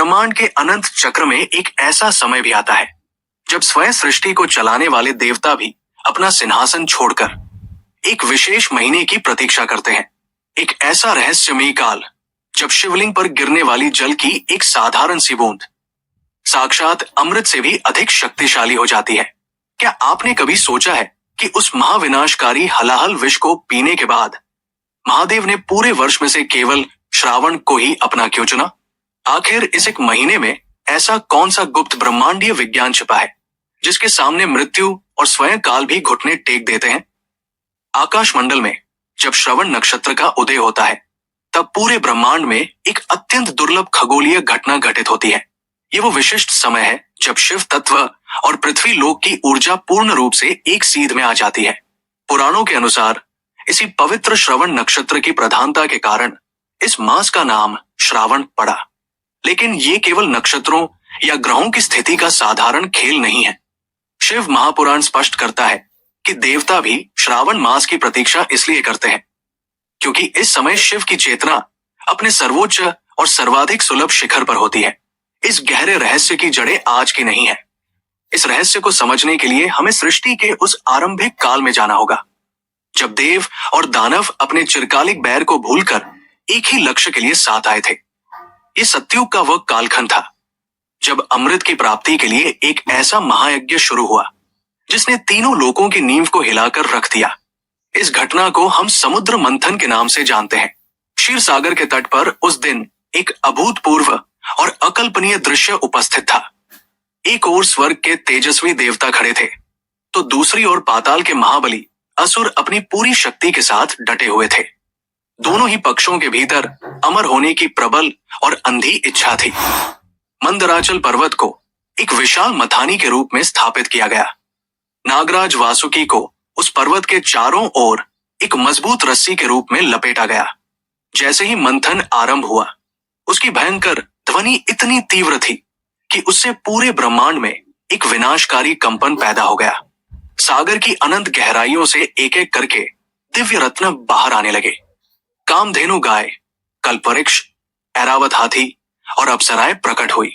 ब्रह्मांड के अनंत चक्र में एक ऐसा समय भी आता है जब स्वयं सृष्टि को चलाने वाले देवता भी अपना सिंहासन छोड़कर एक विशेष महीने की प्रतीक्षा करते हैं। एक ऐसा रहस्यमयी काल जब शिवलिंग पर गिरने वाली जल की एक साधारण सी बूंद साक्षात अमृत से भी अधिक शक्तिशाली हो जाती है। क्या आपने कभी सोचा है कि उस महाविनाशकारी हलाहल विष को पीने के बाद महादेव ने पूरे वर्ष में से केवल श्रावण को ही अपना क्यों चुना? आखिर इस एक महीने में ऐसा कौन सा गुप्त ब्रह्मांडीय विज्ञान छिपा है जिसके सामने मृत्यु और स्वयं काल भी घुटने टेक देते हैं? आकाश मंडल में जब श्रवण नक्षत्र का उदय होता है तब पूरे ब्रह्मांड में एक अत्यंत दुर्लभ खगोलीय घटना घटित होती है। ये वो विशिष्ट समय है जब शिव तत्व और पृथ्वी लोक की ऊर्जा पूर्ण रूप से एक सीध में आ जाती है। पुराणों के अनुसार इसी पवित्र श्रवण नक्षत्र की प्रधानता के कारण इस मास का नाम श्रावण पड़ा। लेकिन ये केवल नक्षत्रों या ग्रहों की स्थिति का साधारण खेल नहीं है। शिव महापुराण स्पष्ट करता है कि देवता भी श्रावण मास की प्रतीक्षा इसलिए करते हैं क्योंकि इस समय शिव की चेतना अपने सर्वोच्च और सर्वाधिक सुलभ शिखर पर होती है। इस गहरे रहस्य की जड़ें आज की नहीं है। इस रहस्य को समझने के लिए हमें सृष्टि के उस आरंभिक काल में जाना होगा जब देव और दानव अपने चिरकालिक बैर को भूलकर एक ही लक्ष्य के लिए साथ आए थे। ये सतयुग का वह कालखंड था जब अमृत की प्राप्ति के लिए एक ऐसा महायज्ञ शुरू हुआ जिसने तीनों लोकों की नींव को हिलाकर रख दिया। इस घटना को हम समुद्र मंथन के नाम से जानते हैं। क्षीर सागर के तट पर उस दिन एक अभूतपूर्व और अकल्पनीय दृश्य उपस्थित था। एक ओर स्वर्ग के तेजस्वी देवता खड़े थे तो दूसरी ओर पाताल के महाबली असुर अपनी पूरी शक्ति के साथ डटे हुए थे। दोनों ही पक्षों के भीतर अमर होने की प्रबल और अंधी इच्छा थी। मंदराचल पर्वत को एक विशाल मथानी के रूप में स्थापित किया गया। नागराज वासुकी को उस पर्वत के चारों ओर एक मजबूत रस्सी के रूप में लपेटा गया। जैसे ही मंथन आरंभ हुआ उसकी भयंकर ध्वनि इतनी तीव्र थी कि उससे पूरे ब्रह्मांड में एक विनाशकारी कंपन पैदा हो गया। सागर की अनंत गहराइयों से एक एक करके दिव्य रत्न बाहर आने लगे। कामधेनु गाय, कल्पवृक्ष, ऐरावत हाथी और अप्सराएं प्रकट हुई।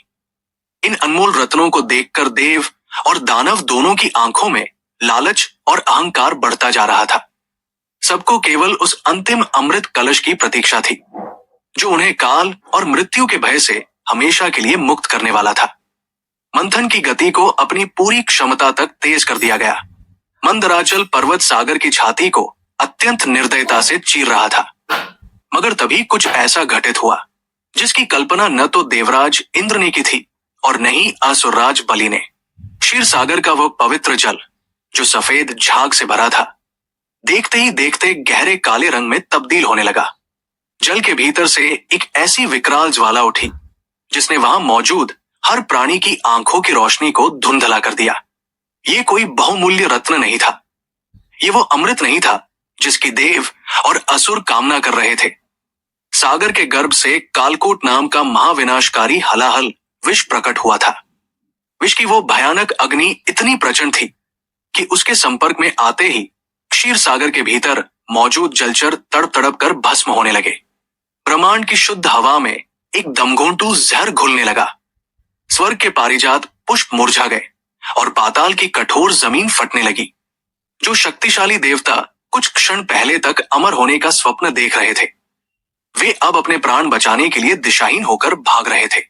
इन अनमोल रत्नों को देखकर देव और दानव दोनों की आंखों में लालच और अहंकार बढ़ता जा रहा था। सबको केवल उस अंतिम अमृत कलश की प्रतीक्षा थी जो उन्हें काल और मृत्यु के भय से हमेशा के लिए मुक्त करने वाला था। मंथन की गति को अपनी पूरी क्षमता तक तेज कर दिया गया। मंदराचल पर्वत सागर की छाती को अत्यंत निर्दयता से चीर रहा था। मगर तभी कुछ ऐसा घटित हुआ जिसकी कल्पना न तो देवराज इंद्र ने की थी और न ही असुरराज बलि ने। क्षीर सागर का वह पवित्र जल जो सफेद झाग से भरा था देखते ही देखते गहरे काले रंग में तब्दील होने लगा। जल के भीतर से एक ऐसी विकराल ज्वाला उठी जिसने वहां मौजूद हर प्राणी की आंखों की रोशनी को धुंधला कर दिया। ये कोई बहुमूल्य रत्न नहीं था। ये वो अमृत नहीं था जिसकी देव और असुर कामना कर रहे थे। सागर के गर्भ से कालकूट नाम का महाविनाशकारी हलाहल विष प्रकट हुआ था। विष की वो भयानक अग्नि इतनी प्रचंड थी कि उसके संपर्क में आते ही क्षीर सागर के भीतर मौजूद जलचर तड़प तड़प कर भस्म होने लगे। ब्रह्मांड की शुद्ध हवा में एक दमघोंटू जहर घुलने लगा। स्वर्ग के पारिजात पुष्प मुरझा गए और पाताल की कठोर जमीन फटने लगी। जो शक्तिशाली देवता कुछ क्षण पहले तक अमर होने का स्वप्न देख रहे थे वे अब अपने प्राण बचाने के लिए दिशाहीन होकर भाग रहे थे।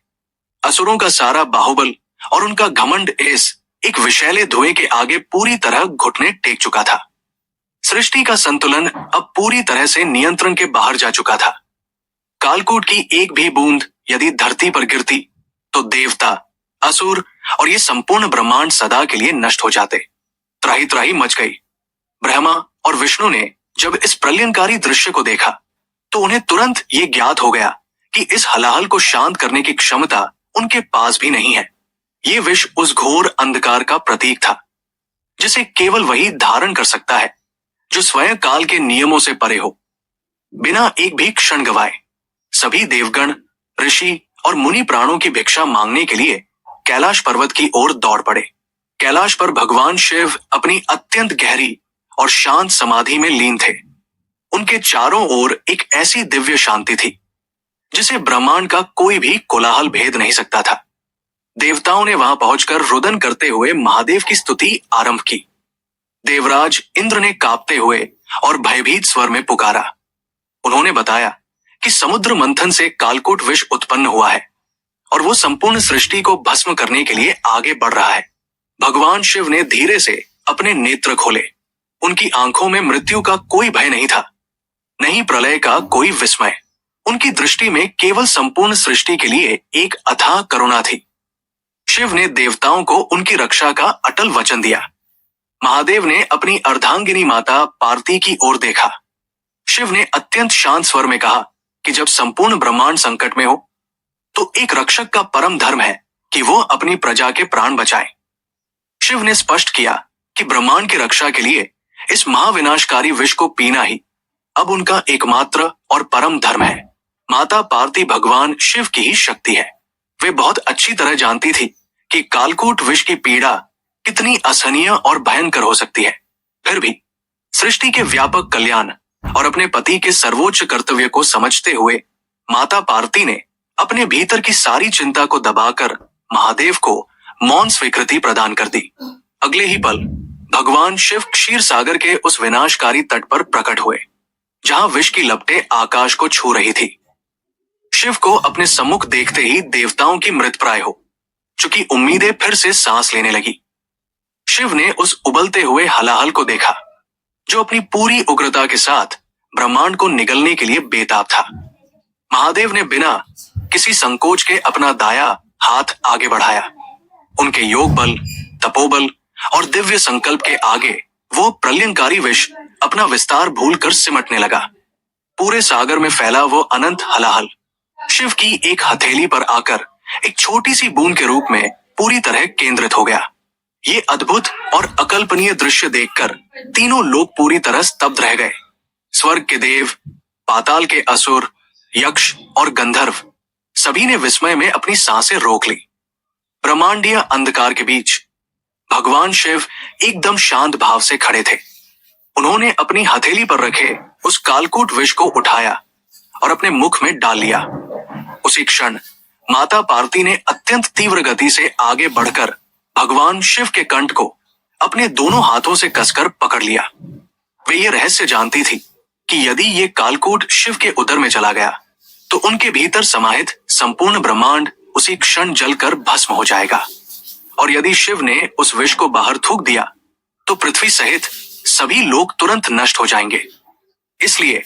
असुरों का सारा बाहुबल और उनका घमंड इस एक विषैले धुएं के आगे पूरी तरह घुटने टेक चुका था। सृष्टि का संतुलन अब पूरी तरह से नियंत्रण के बाहर जा चुका था। कालकूट की एक भी बूंद यदि धरती पर गिरती तो देवता, असुर और ये संपूर्ण ब्रह्मांड सदा के लिए नष्ट हो जाते। त्राही त्राही मच गई। ब्रह्मा और विष्णु ने जब इस प्रलयंकारी दृश्य को देखा तो उन्हें तुरंत ये ज्ञात हो गया कि इस हलाहल को शांत करने की क्षमता उनके पास भी नहीं है। ये विष उस घोर अंधकार का प्रतीक था जिसे केवल वही धारण कर सकता है जो स्वयं काल के नियमों से परे हो। बिना एक भी क्षण गवाए सभी देवगण, ऋषि और मुनि प्राणों की भिक्षा मांगने के लिए कैलाश पर्वत की ओर दौड़ पड़े। कैलाश पर भगवान शिव अपनी अत्यंत गहरी और शांत समाधि में लीन थे। उनके चारों ओर एक ऐसी दिव्य शांति थी जिसे ब्रह्मांड का कोई भी कोलाहल भेद नहीं सकता था। देवताओं ने वहां पहुंचकर रुदन करते हुए महादेव की स्तुति आरंभ की। देवराज इंद्र ने कांपते हुए और भयभीत स्वर में पुकारा। उन्होंने बताया कि समुद्र मंथन से कालकूट विष उत्पन्न हुआ है और वो संपूर्ण सृष्टि को भस्म करने के लिए आगे बढ़ रहा है। भगवान शिव ने धीरे से अपने नेत्र खोले। उनकी आंखों में मृत्यु का कोई भय नहीं था, नहीं प्रलय का कोई विस्मय। उनकी दृष्टि में केवल संपूर्ण सृष्टि के लिए एक अथाह करुणा थी। शिव ने देवताओं को उनकी रक्षा का अटल वचन दिया। महादेव ने अपनी अर्धांगिनी माता पार्वती की ओर देखा। शिव ने अत्यंत शांत स्वर में कहा कि जब संपूर्ण ब्रह्मांड संकट में हो तो एक रक्षक का परम धर्म है कि वो अपनी प्रजा के प्राण बचाए। शिव ने स्पष्ट किया कि ब्रह्मांड की रक्षा के लिए इस महाविनाशकारी विष को पीना ही अब उनका एकमात्र और परम धर्म है। माता पार्वती भगवान शिव की ही शक्ति है। वे बहुत अच्छी तरह जानती थी कि कालकूट विष की पीड़ा कितनी असहनीय और भयंकर हो सकती है। फिर भी सृष्टि के व्यापक कल्याण और अपने पति के सर्वोच्च कर्तव्य को समझते हुए माता पार्वती ने अपने भीतर की सारी चिंता को दबाकर महादेव को मौन स्वीकृति प्रदान कर दी। अगले ही पल भगवान शिव क्षीर सागर के उस विनाशकारी तट पर प्रकट हुए जहां विष की लपटें आकाश को छू रही थी। शिव को अपने सम्मुख देखते ही देवताओं की मृतप्राय हो चुकी उम्मीदें फिर से सांस लेने लगी। शिव ने उस उबलते हुए हलाहल को देखा जो अपनी पूरी उग्रता के साथ ब्रह्मांड को निगलने के लिए बेताब था। महादेव ने बिना किसी संकोच के अपना दाया हाथ आगे बढ़ाया। उनके योग बल, तपोबल और दिव्य संकल्प के आगे वो प्रलयंकारी विष अपना विस्तार भूलकर सिमटने लगा। पूरे सागर में फैला वो अनंत हलाहल शिव की एक हथेली पर आकर एक छोटी सी बूंद के रूप में पूरी तरह केंद्रित हो गया। ये अद्भुत और अकल्पनीय दृश्य देखकर तीनों लोग पूरी तरह स्तब्ध रह गए। स्वर्ग के देव, पाताल के असुर, यक्ष और गंधर्व सभी ने विस्मय में अपनी सांसें रोक ली। ब्रह्मांडीय अंधकार के बीच भगवान शिव एकदम शांत भाव से खड़े थे। उन्होंने अपनी हथेली पर रखे उस कालकूट विष को उठाया और अपने मुख में डाल लिया। उसी क्षण माता पार्वती ने अत्यंत तीव्र गति से आगे बढ़कर भगवान शिव के कंठ को अपने दोनों हाथों से कसकर पकड़ लिया। वे ये रहस्य जानती थी कि यदि ये कालकूट शिव के उदर में चला गया तो उनके भीतर समाहित संपूर्ण ब्रह्मांड उसी क्षण जलकर भस्म हो जाएगा, और यदि शिव ने उस विष को बाहर थूक दिया तो पृथ्वी सहित सभी लोग तुरंत नष्ट हो जाएंगे। इसलिए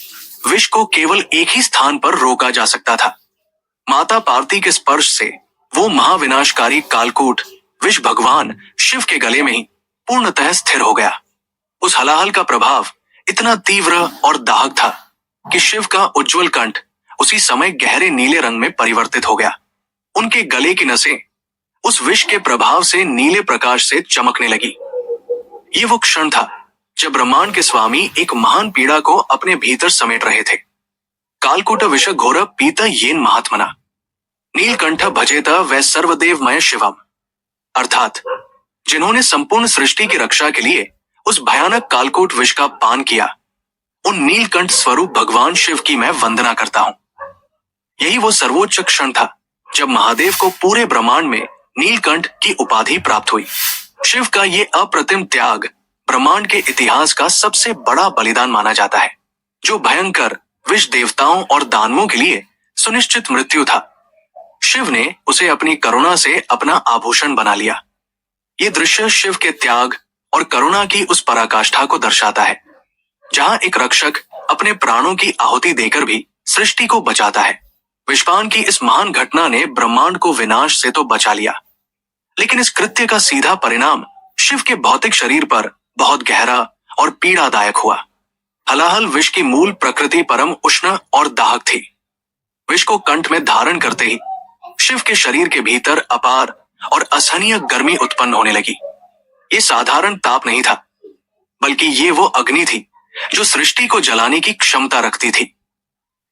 विष को केवल एक ही स्थान पर रोका जा सकता था। माता पार्वती के स्पर्श से वो महाविनाशकारी कालकूट विष भगवान शिव के गले में ही पूर्णतः स्थिर हो गया। उस हलाहल का प्रभाव इतना तीव्र और दाहक था कि शिव का उज्जवल कंठ उसी समय गहरे नीले रंग में परिवर्तित हो गया। उनके गले की नसें उस विष के प्रभाव से नीले प्रकाश से चमकने लगी। ये वो क्षण था जब ब्रह्मांड के स्वामी एक महान पीड़ा को अपने भीतर समेट रहे थे। कालकूट विष घोर पीत येन महात्मना नीलकंठ भजेत वै सर्वदेवमय शिवम, अर्थात जिन्होंने संपूर्ण सृष्टि की रक्षा के लिए उस भयानक कालकूट विष का पान किया, उन नीलकंठ स्वरूप भगवान शिव की मैं वंदना करता हूं। यही वो सर्वोच्च क्षण था जब महादेव को पूरे ब्रह्मांड में नीलकंठ की उपाधि प्राप्त हुई। शिव का ये अप्रतिम त्याग ब्रह्मांड के इतिहास का सबसे बड़ा बलिदान माना जाता है, जो भयंकर विष देवताओं और दानवों के लिए सुनिश्चित मृत्यु था। शिव ने उसे अपनी करुणा से अपना आभूषण बना लिया। ये दृश्य शिव के त्याग और करुणा की उस पराकाष्ठा को दर्शाता है जहां एक रक्षक अपने प्राणों की आहुति देकर भी सृष्टि को बचाता है। विषपान की इस महान घटना ने ब्रह्मांड को विनाश से तो बचा लिया, लेकिन इस कृत्य का सीधा परिणाम शिव के भौतिक शरीर पर बहुत गहरा और पीड़ादायक हुआ। हलाहल विष की मूल प्रकृति परम उष्ण और दाहक थी। विष को कंठ में धारण करते ही शिव के शरीर के भीतर अपार और असहनीय गर्मी उत्पन्न होने लगी। ये साधारण ताप नहीं था, बल्कि ये वो अग्नि थी जो सृष्टि को जलाने की क्षमता रखती थी।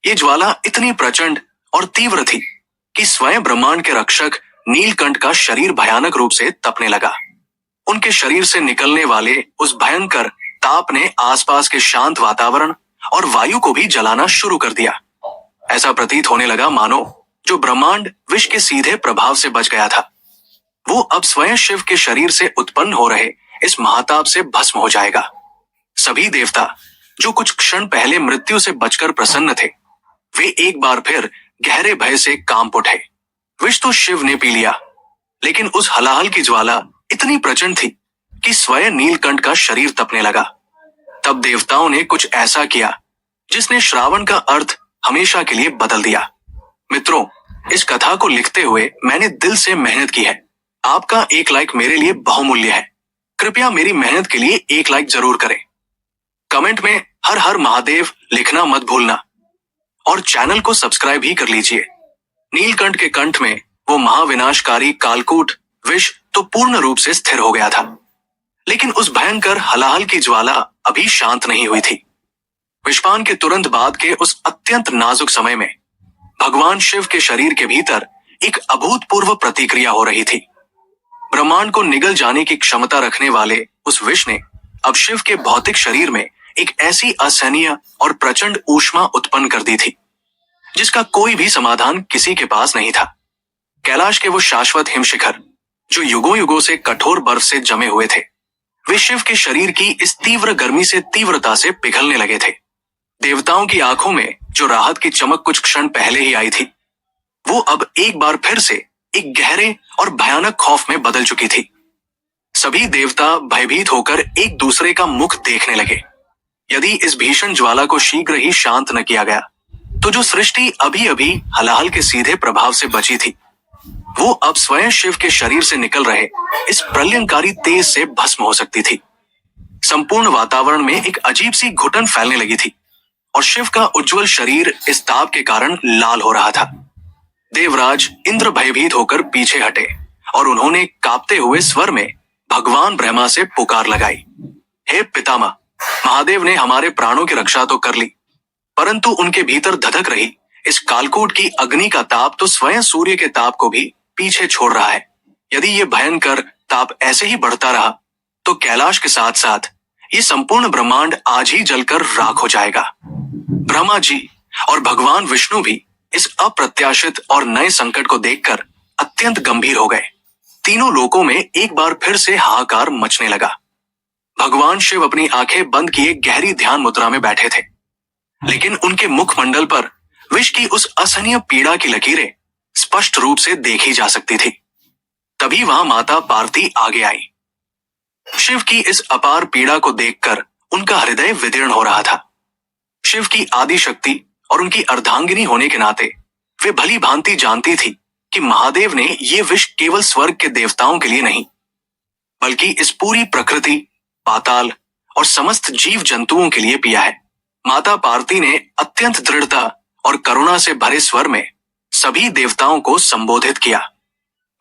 ये ज्वाला इतनी प्रचंड और तीव्र थी कि स्वयं ब्रह्मांड के रक्षक नीलकंठ का शरीर भयानक रूप से तपने लगा। उनके शरीर से निकलने वाले उस भयंकर ताप ने आसपास के शांत वातावरण और वायु को भी जलाना शुरू कर दिया। ऐसा प्रतीत होने लगा मानो जो ब्रह्मांड विष के सीधे प्रभाव से बच गया था, वो अब स्वयं शिव के शरीर से उत्पन्न हो रहे इस महाताप से भस्म हो जाएगा। सभी देवता जो कुछ क्षण पहले मृत्यु से बचकर प्रसन्न थे, वे एक बार फिर गहरे भय से कांप उठे। विष तो शिव ने पी लिया, लेकिन उस हलाहल की ज्वाला इतनी प्रचंड थी कि स्वयं नीलकंठ का शरीर तपने लगा। तब देवताओं ने कुछ ऐसा किया जिसने श्रावण का अर्थ हमेशा के लिए बदल दिया। मित्रों, इस कथा को लिखते हुए मैंने दिल से मेहनत की है। आपका एक लाइक मेरे लिए बहुमूल्य है। कृपया मेरी मेहनत के लिए एक लाइक जरूर करें। कमेंट में हर हर महादेव लिखना मत भूलना और चैनल को सब्सक्राइब भी कर लीजिए। नीलकंठ के कंठ में वो महाविनाशकारी कालकूट विष तो पूर्ण रूप से स्थिर हो गया था, लेकिन उस भयंकर हलाहल की ज्वाला अभी शांत नहीं हुई थी। विषपान के तुरंत बाद के उस अत्यंत नाजुक समय में भगवान शिव के शरीर के भीतर एक अभूतपूर्व प्रतिक्रिया हो रही थी। ब्रह्मांड को निगल जाने की क्षमता रखने वाले उस विष ने अब शिव के भौतिक शरीर में एक ऐसी असहनीय और प्रचंड ऊष्मा उत्पन्न कर दी थी जिसका कोई भी समाधान किसी के पास नहीं था। कैलाश के वो शाश्वत हिमशिखर जो युगों युगों से कठोर बर्फ से जमे हुए थे, वे शिव के शरीर की इस तीव्र गर्मी से तीव्रता से पिघलने लगे थे। देवताओं की आंखों में जो राहत की चमक कुछ क्षण पहले ही आई थी, वो अब एक बार फिर से एक गहरे और भयानक खौफ में बदल चुकी थी। सभी देवता भयभीत होकर एक दूसरे का मुख देखने लगे। यदि इस भीषण ज्वाला को शीघ्र ही शांत न किया गया, तो जो सृष्टि अभी अभी हलाहल के सीधे प्रभाव से बची थी, वो अब स्वयं शिव के शरीर से निकल रहे इस प्रलयंकारी तेज से भस्म हो सकती थी। संपूर्ण वातावरण में एक अजीब सी घुटन फैलने लगी थी और शिव का उज्जवल शरीर इस ताप के कारण लाल हो रहा था। देवराज इंद्र भयभीत होकर पीछे हटे और उन्होंने कांपते हुए स्वर में भगवान ब्रह्मा से पुकार लगाई, हे पितामह, महादेव ने हमारे प्राणों की रक्षा तो कर ली, परंतु उनके भीतर धधक रही इस कालकूट की अग्नि का ताप तो स्वयं सूर्य के ताप को भी पीछे छोड़ रहा है। यदि ये भयंकर ताप ऐसे ही बढ़ता रहा तो कैलाश के साथ साथ ये संपूर्ण ब्रह्मांड आज ही जलकर राख हो जाएगा। ब्रह्मा जी और भगवान विष्णु भी इस अप्रत्याशित और नए संकट को देखकर अत्यंत गंभीर हो गए। तीनों लोकों में एक बार फिर से हाहाकार मचने लगा। भगवान शिव अपनी आंखें बंद किए गहरी ध्यान मुद्रा में बैठे थे, लेकिन उनके मुखमंडल पर विष की उस असहनीय पीड़ा की लकीरें स्पष्ट रूप से देखी जा सकती थी। तभी वहां माता पार्वती आगे आई। शिव की इस अपार पीड़ा को देखकर उनका हृदय विदीर्ण हो रहा था। शिव की आदि शक्ति और उनकी अर्धांगिनी होने के नाते वे भली भांति जानती थी कि महादेव ने ये विष केवल स्वर्ग के देवताओं के लिए नहीं, बल्कि इस पूरी प्रकृति, पाताल और समस्त जीव जंतुओं के लिए पिया है। माता पार्वती ने अत्यंत दृढ़ता और करुणा से भरे स्वर में सभी देवताओं को संबोधित किया,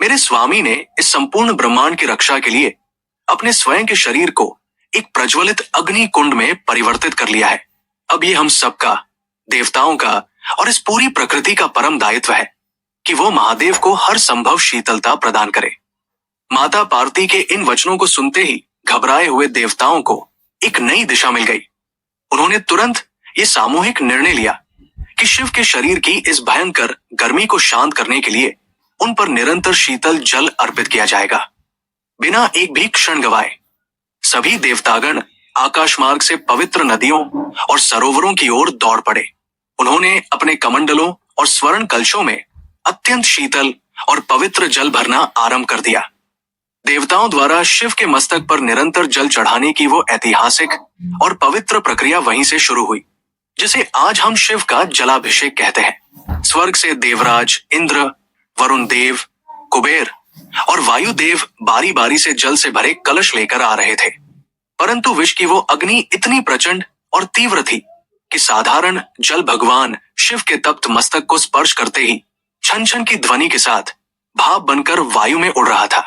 मेरे स्वामी ने इस संपूर्ण ब्रह्मांड की रक्षा के लिए अपने स्वयं के शरीर को एक प्रज्वलित अग्नि कुंड में परिवर्तित कर लिया है। अब ये हम सबका, देवताओं का और इस पूरी प्रकृति का परम दायित्व है कि वो महादेव को हर संभव शीतलता प्रदान करे। माता पार्वती के इन वचनों को सुनते ही घबराए हुए देवताओं को एक नई दिशा मिल गई। उन्होंने तुरंत ये सामूहिक निर्णय लिया कि शिव के शरीर की इस भयंकर गर्मी को शांत करने के लिए उन पर निरंतर शीतल जल अर्पित किया जाएगा। बिना एक भी क्षण गवाए सभी देवतागण आकाश मार्ग से पवित्र नदियों और सरोवरों की ओर दौड़ पड़े। उन्होंने अपने कमंडलों और स्वर्ण कलशों में अत्यंत शीतल और पवित्र जल भरना आरंभ कर दिया। देवताओं द्वारा शिव के मस्तक पर निरंतर जल चढ़ाने की वो ऐतिहासिक और पवित्र प्रक्रिया वहीं से शुरू हुई, जिसे आज हम शिव का जलाभिषेक कहते हैं। स्वर्ग से देवराज इंद्र, वरुण देव, कुबेर और वायुदेव बारी बारी से जल से भरे कलश लेकर आ रहे थे, परंतु विष की वो अग्नि इतनी प्रचंड और तीव्र थी कि साधारण जल भगवान शिव के तप्त मस्तक को स्पर्श करते ही छन छन की ध्वनि के साथ भाप बनकर वायु में उड़ रहा था।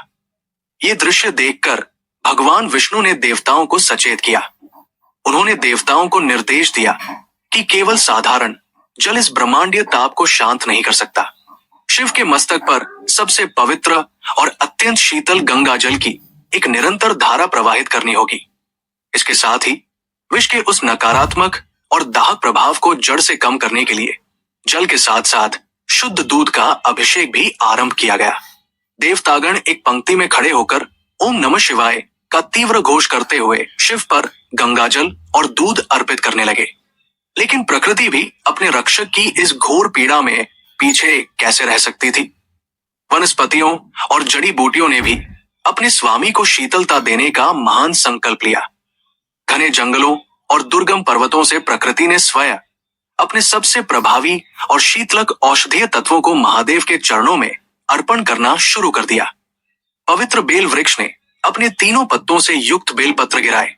ये दृश्य देखकर भगवान विष्णु ने देवताओं को सचेत किया। उन्होंने देवताओं को निर्देश दिया कि केवल साधारण जल इस ब्रह्मांडीय ताप को शांत नहीं कर सकता। शिव के मस्तक पर सबसे पवित्र और अत्यंत शीतल गंगा जल की एक निरंतर धारा प्रवाहित करनी होगी। इसके साथ ही विष के उस नकारात्मक और दाहक प्रभाव को जड़ से कम करने के लिए जल के साथ साथ शुद्ध दूध का अभिषेक भी आरंभ किया गया। देवतागण एक पंक्ति में खड़े होकर ओम नमः शिवाय का तीव्र घोष करते हुए शिव पर गंगाजल और दूध अर्पित करने लगे। लेकिन प्रकृति भी अपने रक्षक की इस घोर पीड़ा में पीछे कैसे रह सकती थी। वनस्पतियों और जड़ी बूटियों ने भी अपने स्वामी को शीतलता देने का महान संकल्प लिया। घने जंगलों और दुर्गम पर्वतों से प्रकृति ने स्वयं अपने सबसे प्रभावी और शीतलक औषधीय तत्वों को महादेव के चरणों में अर्पण करना शुरू कर दिया। पवित्र बेल वृक्ष ने अपने तीनों पत्तों से युक्त बेलपत्र गिराए,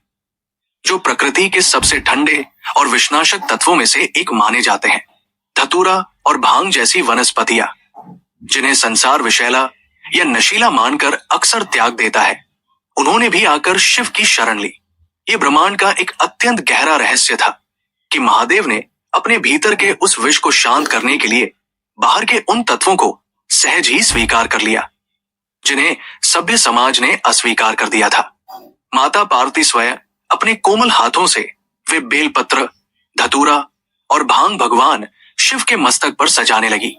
जो प्रकृति के सबसे ठंडे और विषनाशक तत्वों में से एक माने जाते हैं। धतूरा और भांग जैसी वनस्पतियां, जिन्हें संसार विषैला या नशीला मानकर अक्सर त्याग देता है, उन्होंने भी आकर शिव की शरण ली। ये ब्रह्मांड का एक अत्यंत गहरा रहस्य था कि महादेव ने अपने भीतर के उस विष को शांत करने के लिए बाहर के उन तत्वों को सहज ही स्वीकार कर लिया, जिन्हें सभ्य समाज ने अस्वीकार कर दिया था। माता पार्वती स्वयं अपने कोमल हाथों से वे बेलपत्र, धतूरा और भांग भगवान शिव के मस्तक पर सजाने लगी।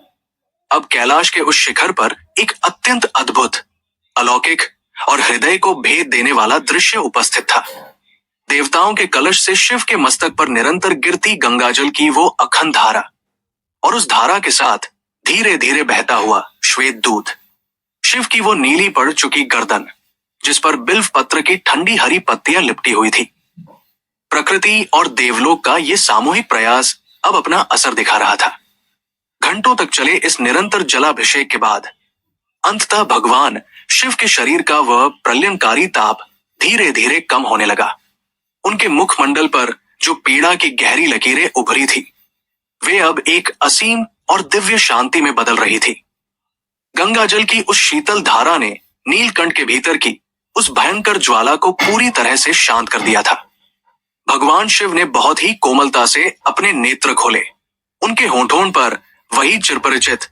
अब कैलाश के उस शिखर पर एक अत्यंत अद्भुत, अलौकिक और हृदय को भेद देने वाला दृश्य उपस्थित था। देवताओं के कलश से शिव के मस्तक पर निरंतर गिरती गंगाजल की वो अखंड धारा, और उस धारा के साथ धीरे धीरे बहता हुआ श्वेत दूध। शिव की वो नीली पड़ चुकी गर्दन, जिस पर बिल्व पत्र की ठंडी हरी पत्तियां लिपटी हुई थी। प्रकृति और देवलोक का ये सामूहिक प्रयास अब अपना असर दिखा रहा था। घंटों तक चले इस निरंतर जलाभिषेक के बाद अंततः भगवान शिव के शरीर का वह प्रलयंकारी ताप धीरे धीरे कम होने लगा। उनके मुखमंडल पर जो पीड़ा की गहरी लकीरें उभरी थी, वे अब एक असीम और दिव्य शांति में बदल रही थी। गंगाजल की उस शीतल धारा ने नीलकंठ के भीतर की उस भयंकर ज्वाला को पूरी तरह से शांत कर दिया था। भगवान शिव ने बहुत ही कोमलता से अपने नेत्र खोले। उनके होंठों पर वही चिरपरिचित,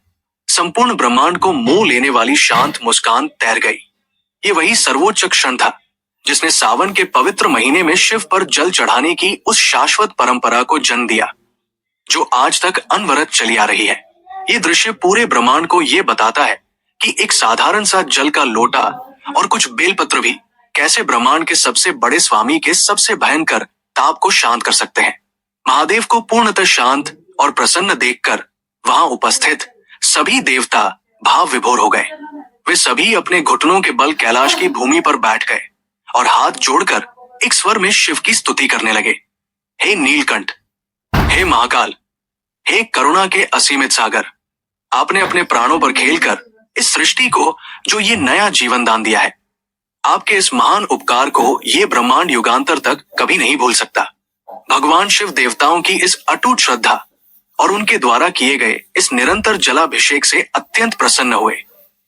संपूर्ण ब्रह्मांड को मोह लेने वाली शांत मुस्कान तैर गई। ये वही सर्वोच्च क्षण था जिसने सावन के पवित्र महीने में शिव पर जल चढ़ाने की उस शाश्वत परंपरा को जन्म दिया, जो आज तक अनवरत चली आ रही है। ये दृश्य पूरे ब्रह्मांड को ये बताता है कि एक साधारण सा जल का लोटा और कुछ बेलपत्र भी कैसे ब्रह्मांड के सबसे बड़े स्वामी के सबसे भयंकर ताप को शांत कर सकते हैं। महादेव को पूर्णतः शांत और प्रसन्न देखकर वहां उपस्थित सभी देवता भाव विभोर हो गए। वे सभी अपने घुटनों के बल कैलाश की भूमि पर बैठ गए और हाथ जोड़कर एक स्वर में शिव की स्तुति करने लगे। हे नीलकंठ, हे महाकाल, हे करुणा के असीमित सागर, आपने अपने प्राणों पर खेलकर इस सृष्टि को जो ये नया जीवन दान दिया है, आपके इस महान उपकार को ये ब्रह्मांड युगांतर तक कभी नहीं भूल सकता। भगवान शिव देवताओं की इस अटूट श्रद्धा और उनके द्वारा किए गए इस निरंतर जलाभिषेक से अत्यंत प्रसन्न हुए।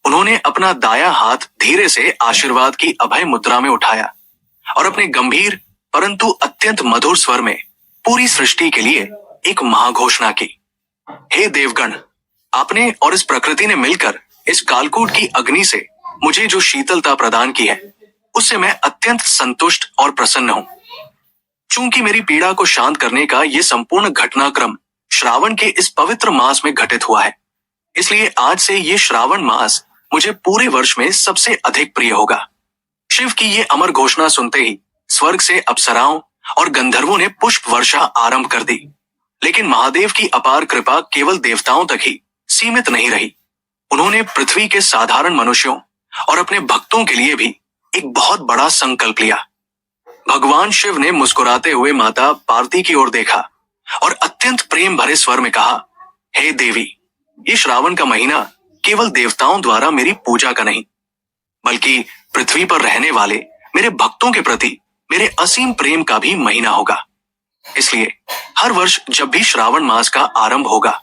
उन्होंने अपना दायां हाथ धीरे से आशीर्वाद की अभय मुद्रा में उठाया और अपने गंभीर परंतु अत्यंत मधुर स्वर में पूरी सृष्टि के लिए एक महाघोषणा की। हे देवगण, आपने और इस प्रकृति ने मिलकर इस कालकूट की अग्नि से मुझे जो शीतलता प्रदान की है, उससे मैं अत्यंत संतुष्ट और प्रसन्न हूं। चूंकि मेरी पीड़ा को शांत करने का यह संपूर्ण घटनाक्रम श्रावण के इस पवित्र मास में घटित हुआ है, इसलिए आज से ये श्रावण मास मुझे पूरे वर्ष में सबसे अधिक प्रिय होगा। शिव की ये अमर घोषणा सुनते ही स्वर्ग से अप्सराओं और गंधर्वों ने पुष्प वर्षा आरंभ कर दी। लेकिन महादेव की अपार कृपा केवल देवताओं तक ही सीमित नहीं रही। उन्होंने पृथ्वी के साधारण मनुष्यों और अपने भक्तों के लिए भी एक बहुत बड़ा संकल्प लिया। भगवान शिव ने मुस्कुराते हुए माता पार्वती की ओर देखा और अत्यंत प्रेम भरे स्वर में कहा, हे देवी, ये श्रावण का महीना केवल देवताओं द्वारा मेरी पूजा का नहीं, बल्कि पृथ्वी पर रहने वाले मेरे भक्तों के प्रति मेरे असीम प्रेम का भी महीना होगा। इसलिए हर वर्ष जब भी श्रावण मास का आरंभ होगा,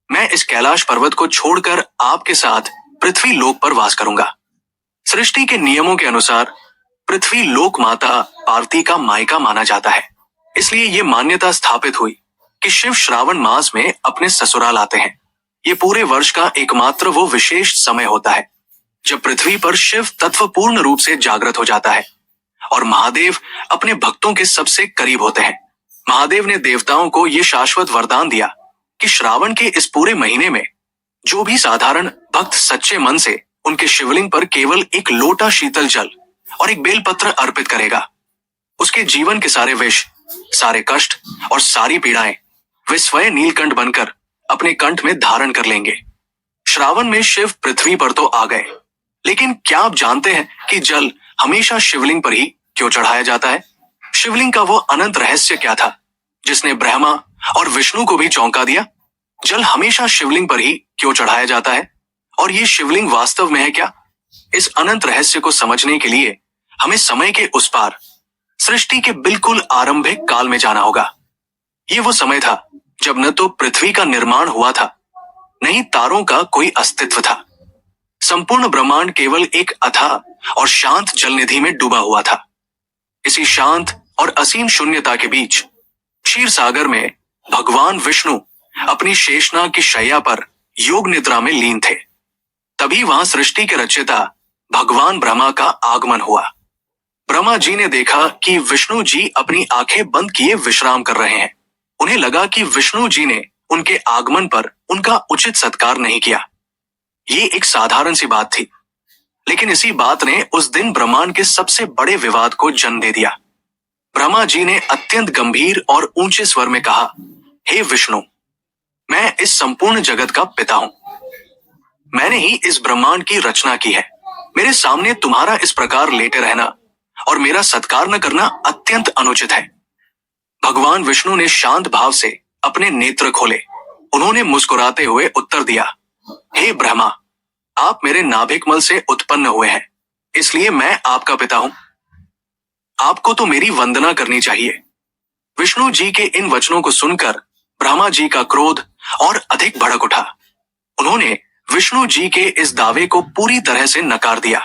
मैं इस कैलाश पर्वत को छोड़कर आपके साथ पृथ्वी लोक पर वास करूंगा। सृष्टि के नियमों के अनुसार पृथ्वी लोक माता पार्वती का मायका माना जाता है। इसलिए ये मान्यता स्थापित हुई कि शिव श्रावण मास में अपने ससुराल आते हैं। ये पूरे वर्ष का एकमात्र वो विशेष समय होता है जब पृथ्वी पर शिव तत्व पूर्ण रूप से जागृत हो जाता है और महादेव अपने भक्तों के सबसे करीब होते हैं। महादेव ने देवताओं को ये शाश्वत वरदान दिया कि श्रावण के इस पूरे महीने में जो भी साधारण भक्त सच्चे मन से उनके शिवलिंग पर केवल एक लोटा शीतल जल और एक बेलपत्र अर्पित करेगा, उसके जीवन के सारे विष, सारे कष्ट और सारी पीड़ाएं वे स्वयं नीलकंठ बनकर अपने कंठ में धारण कर लेंगे। श्रावण में शिव पृथ्वी पर तो आ गए, लेकिन क्या आप जानते हैं कि जल हमेशा शिवलिंग पर ही क्यों चढ़ाया जाता है? शिवलिंग का वो अनंत रहस्य क्या था जिसने ब्रह्मा और विष्णु को भी चौंका दिया? जल हमेशा शिवलिंग पर ही क्यों चढ़ाया जाता है और ये शिवलिंग वास्तव में है क्या? इस अनंत रहस्य को समझने के लिए हमें समय के उस पार सृष्टि के बिल्कुल आरंभिक काल में जाना होगा। ये वो समय था जब न तो पृथ्वी का निर्माण हुआ था, न ही तारों का कोई अस्तित्व था। संपूर्ण ब्रह्मांड केवल एक अथाह और शांत जलनिधि में डूबा हुआ था। इसी शांत और असीम शून्यता के बीच क्षीर सागर में भगवान विष्णु अपनी शेषनाग की शैया पर योग निद्रा में लीन थे। तभी वहां सृष्टि के रचयिता भगवान ब्रह्मा का आगमन हुआ। ब्रह्मा जी ने देखा कि विष्णु जी अपनी आंखें बंद किए विश्राम कर रहे हैं। उन्हें लगा कि विष्णु जी ने उनके आगमन पर उनका उचित सत्कार नहीं किया। ये एक साधारण सी बात थी, लेकिन इसी बात ने उस दिन ब्रह्मांड के सबसे बड़े विवाद को जन्म दे दिया। ब्रह्मा जी ने अत्यंत गंभीर और ऊंचे स्वर में कहा, हे विष्णु, मैं इस संपूर्ण जगत का पिता हूं। मैंने ही इस ब्रह्मांड की रचना की है। मेरे सामने तुम्हारा इस प्रकार लेटे रहना और मेरा सत्कार न करना अत्यंत अनुचित है। भगवान विष्णु ने शांत भाव से अपने नेत्र खोले। उन्होंने मुस्कुराते हुए उत्तर दिया, हे ब्रह्मा, आप मेरे नाभिक मल से उत्पन्न हुए हैं, इसलिए मैं आपका पिता हूं। आपको तो मेरी वंदना करनी चाहिए। विष्णु जी के इन वचनों को सुनकर ब्रह्मा जी का क्रोध और अधिक भड़क उठा। उन्होंने विष्णु जी के इस दावे को पूरी तरह से नकार दिया।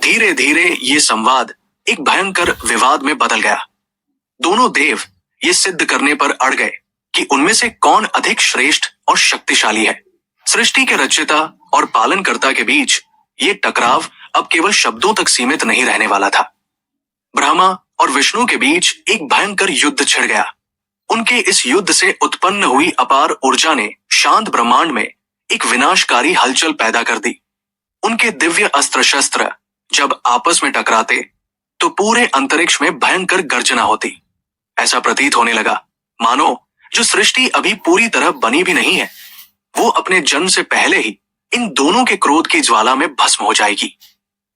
धीरे धीरे ये संवाद एक भयंकर विवाद में बदल गया। दोनों देव ये सिद्ध करने पर अड़ गए कि उनमें से कौन अधिक श्रेष्ठ और शक्तिशाली है। सृष्टि के रचयिता और पालनकर्ता के बीच ये टकराव अब केवल शब्दों तक सीमित नहीं रहने वाला था। ब्रह्मा और विष्णु के बीच एक भयंकर युद्ध छिड़ गया। उनके इस युद्ध से उत्पन्न हुई अपार ऊर्जा ने शांत ब्रह्मांड में एक विनाशकारी हलचल पैदा कर दी। उनके दिव्य अस्त्र शस्त्र जब आपस में टकराते तो पूरे अंतरिक्ष में भयंकर गर्जना होती। ऐसा प्रतीत होने लगा मानो जो सृष्टि अभी पूरी तरह बनी भी नहीं है, वो अपने जन्म से पहले ही इन दोनों के क्रोध की ज्वाला में भस्म हो जाएगी।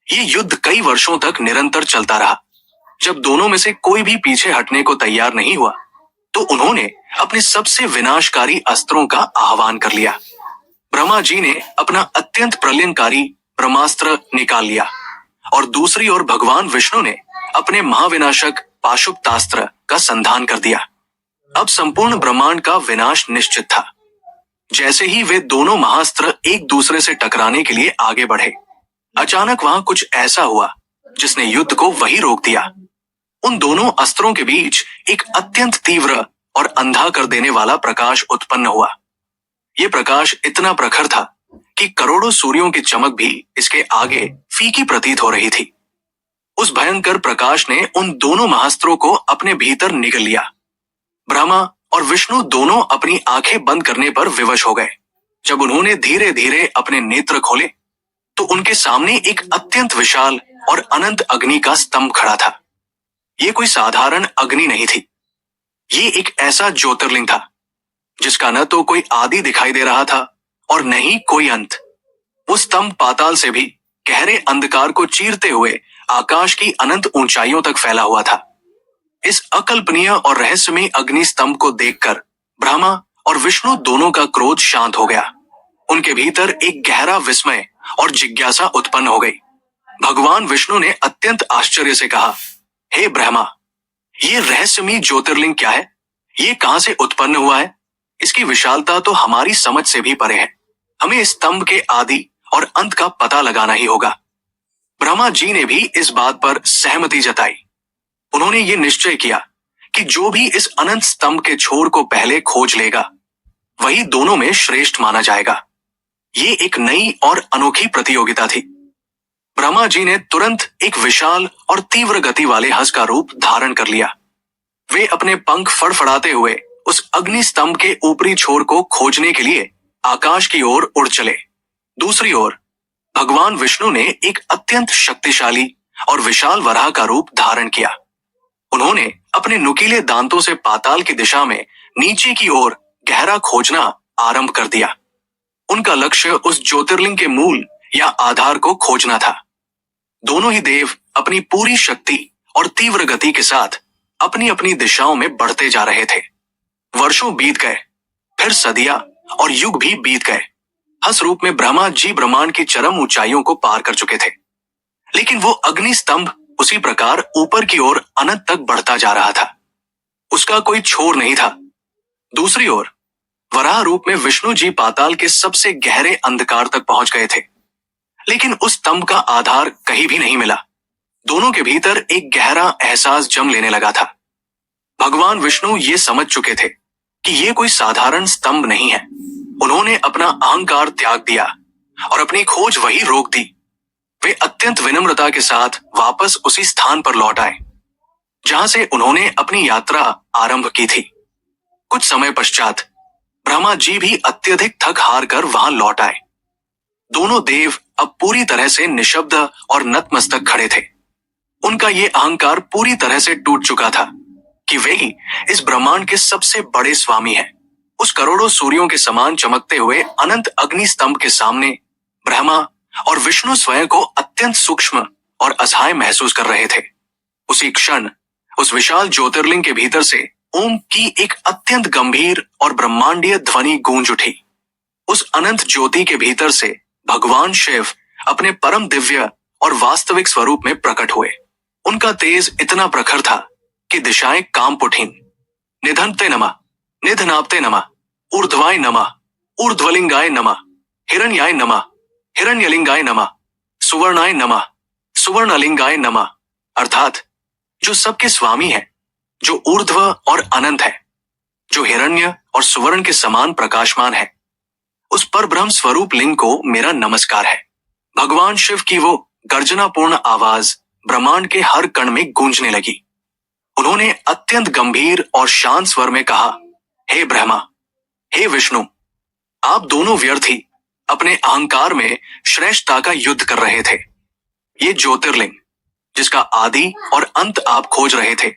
ये युद्ध कई वर्षों तक निरंतर चलता रहा। जब दोनों में से कोई भी पीछे हटने को तैयार नहीं हुआ, तो उन्होंने अपने सबसे विनाशकारी अस्त्रों का आह्वान कर लिया। ब्रह्मा जी ने अपना अत्यंत प्रलयंकारी ब्रह्मास्त्र निकाल लिया और दूसरी ओर भगवान विष्णु ने अपने महाविनाशक पाशुपतास्त्र का संधान कर दिया। अब संपूर्ण ब्रह्मांड का विनाश निश्चित था। जैसे ही वे दोनों महास्त्र एक दूसरे से टकराने के लिए आगे बढ़े, अचानक वहां कुछ ऐसा हुआ जिसने युद्ध को वही रोक दिया। उन दोनों अस्त्रों के बीच एक अत्यंत तीव्र और अंधा कर देने वाला प्रकाश उत्पन्न हुआ। यह प्रकाश इतना प्रखर था कि करोड़ों सूर्यों की चमक भी इसके आगे फीकी प्रतीत हो रही थी। उस भयंकर प्रकाश ने उन दोनों महास्त्रों को अपने भीतर निगल लिया। ब्रह्मा और विष्णु दोनों अपनी आंखें बंद करने पर विवश हो गए। जब उन्होंने धीरे धीरे अपने नेत्र खोले तो उनके सामने एक अत्यंत विशाल और अनंत अग्नि का स्तंभ खड़ा था। ये कोई साधारण अग्नि नहीं थी। ये एक ऐसा ज्योतिर्लिंग था जिसका न तो कोई आदि दिखाई दे रहा था और न ही कोई अंत। वो स्तंभ पाताल से भी गहरे अंधकार को चीरते हुए आकाश की अनंत ऊंचाइयों तक फैला हुआ था। इस अकल्पनीय और रहस्यमय अग्नि स्तंभ को देखकर ब्रह्मा और विष्णु दोनों का क्रोध शांत हो गया। उनके भीतर एक गहरा विस्मय और जिज्ञासा उत्पन्न हो गई। भगवान विष्णु ने अत्यंत आश्चर्य से कहा, हे ब्रह्मा, ये रहस्यमय ज्योतिर्लिंग क्या है? ये कहां से उत्पन्न हुआ है? इसकी विशालता तो हमारी समझ से भी परे है। हमें इस स्तंभ के आदि और अंत का पता लगाना ही होगा। ब्रह्मा जी ने भी इस बात पर सहमति जताई। उन्होंने ये निश्चय किया कि जो भी इस अनंत स्तंभ के छोर को पहले खोज लेगा वही दोनों में श्रेष्ठ माना जाएगा। ये एक नई और अनोखी प्रतियोगिता थी। ब्रह्मा जी ने तुरंत एक विशाल और तीव्र गति वाले हंस का रूप धारण कर लिया। वे अपने पंख फड़फड़ाते हुए उस अग्नि स्तंभ के ऊपरी छोर को खोजने के लिए आकाश की ओर उड़ चले। दूसरी ओर भगवान विष्णु ने एक अत्यंत शक्तिशाली और विशाल वराह का रूप धारण किया। उन्होंने अपने नुकीले दांतों से पाताल की दिशा में नीचे की ओर गहरा खोजना आरंभ कर दिया। उनका लक्ष्य उस ज्योतिर्लिंग के मूल या आधार को खोजना था। दोनों ही देव अपनी पूरी शक्ति और तीव्र गति के साथ अपनी अपनी दिशाओं में बढ़ते जा रहे थे। वर्षों बीत गए, फिर सदियां और युग भी बीत गए। हस रूप में ब्रह्मा जी ब्रह्मांड की चरम ऊंचाइयों को पार कर चुके थे, लेकिन वो अग्नि स्तंभ उसी प्रकार ऊपर की ओर अनंत तक बढ़ता जा रहा था। उसका कोई छोर नहीं था। दूसरी ओर वराह रूप में विष्णु जी पाताल के सबसे गहरे अंधकार तक पहुंच गए थे, लेकिन उस स्तंभ का आधार कहीं भी नहीं मिला। दोनों के भीतर एक गहरा एहसास जम लेने लगा था। भगवान विष्णु ये समझ चुके थे कि ये कोई साधारण स्तंभ नहीं है। उन्होंने अपना अहंकार त्याग दिया और अपनी खोज वही रोक दी। वे अत्यंत विनम्रता के साथ वापस उसी स्थान पर लौट आए जहां से उन्होंने अपनी यात्रा आरंभ की थी। कुछ समय पश्चात ब्रह्मा जी भी अत्यधिक थक हार कर वहां लौट आए। दोनों देव अब पूरी तरह से निशब्द और नतमस्तक खड़े थे। उनका ये अहंकार पूरी तरह से टूट चुका था कि वे ही इस ब्रह्मांड के सबसे बड़े स्वामी हैं। उस करोड़ों सूर्यों के समान चमकते हुए अनंत अग्नि स्तंभ के सामने ब्रह्मा और विष्णु स्वयं को अत्यंत सूक्ष्म और असहाय महसूस कर रहे थे। उसी क्षण उस विशाल ज्योतिर्लिंग के भीतर से ओम की एक अत्यंत गंभीर और ब्रह्मांडीय ध्वनि गूंज उठी। उस अनंत ज्योति के भीतर से भगवान शिव अपने परम दिव्य और वास्तविक स्वरूप में प्रकट हुए। उनका तेज इतना प्रखर था कि दिशाएं कांप उठीं। निधनते नमः, निधनाप्ते नमः, ऊर्ध्वाय नमः, ऊर्ध्वलिंगाय नमः, हिरण्याय नमः, हिरण्यलिंगाय नमः, सुवर्णाय नमः, सुवर्णलिंगाय नमः। अर्थात जो सबके स्वामी है, जो ऊर्ध्व और अनंत है, जो हिरण्य और सुवर्ण के समान प्रकाशमान है, उस पर ब्रह्म स्वरूप लिंग को मेरा नमस्कार है। भगवान शिव की वो गर्जनापूर्ण आवाज ब्रह्मांड के हर कण में गूंजने लगी। उन्होंने अत्यंत गंभीर और शांत स्वर में कहा, हे ब्रह्मा, हे विष्णु, आप दोनों व्यर्थ ही अपने अहंकार में श्रेष्ठता का युद्ध कर रहे थे। ये ज्योतिर्लिंग जिसका आदि और अंत आप खोज रहे थे,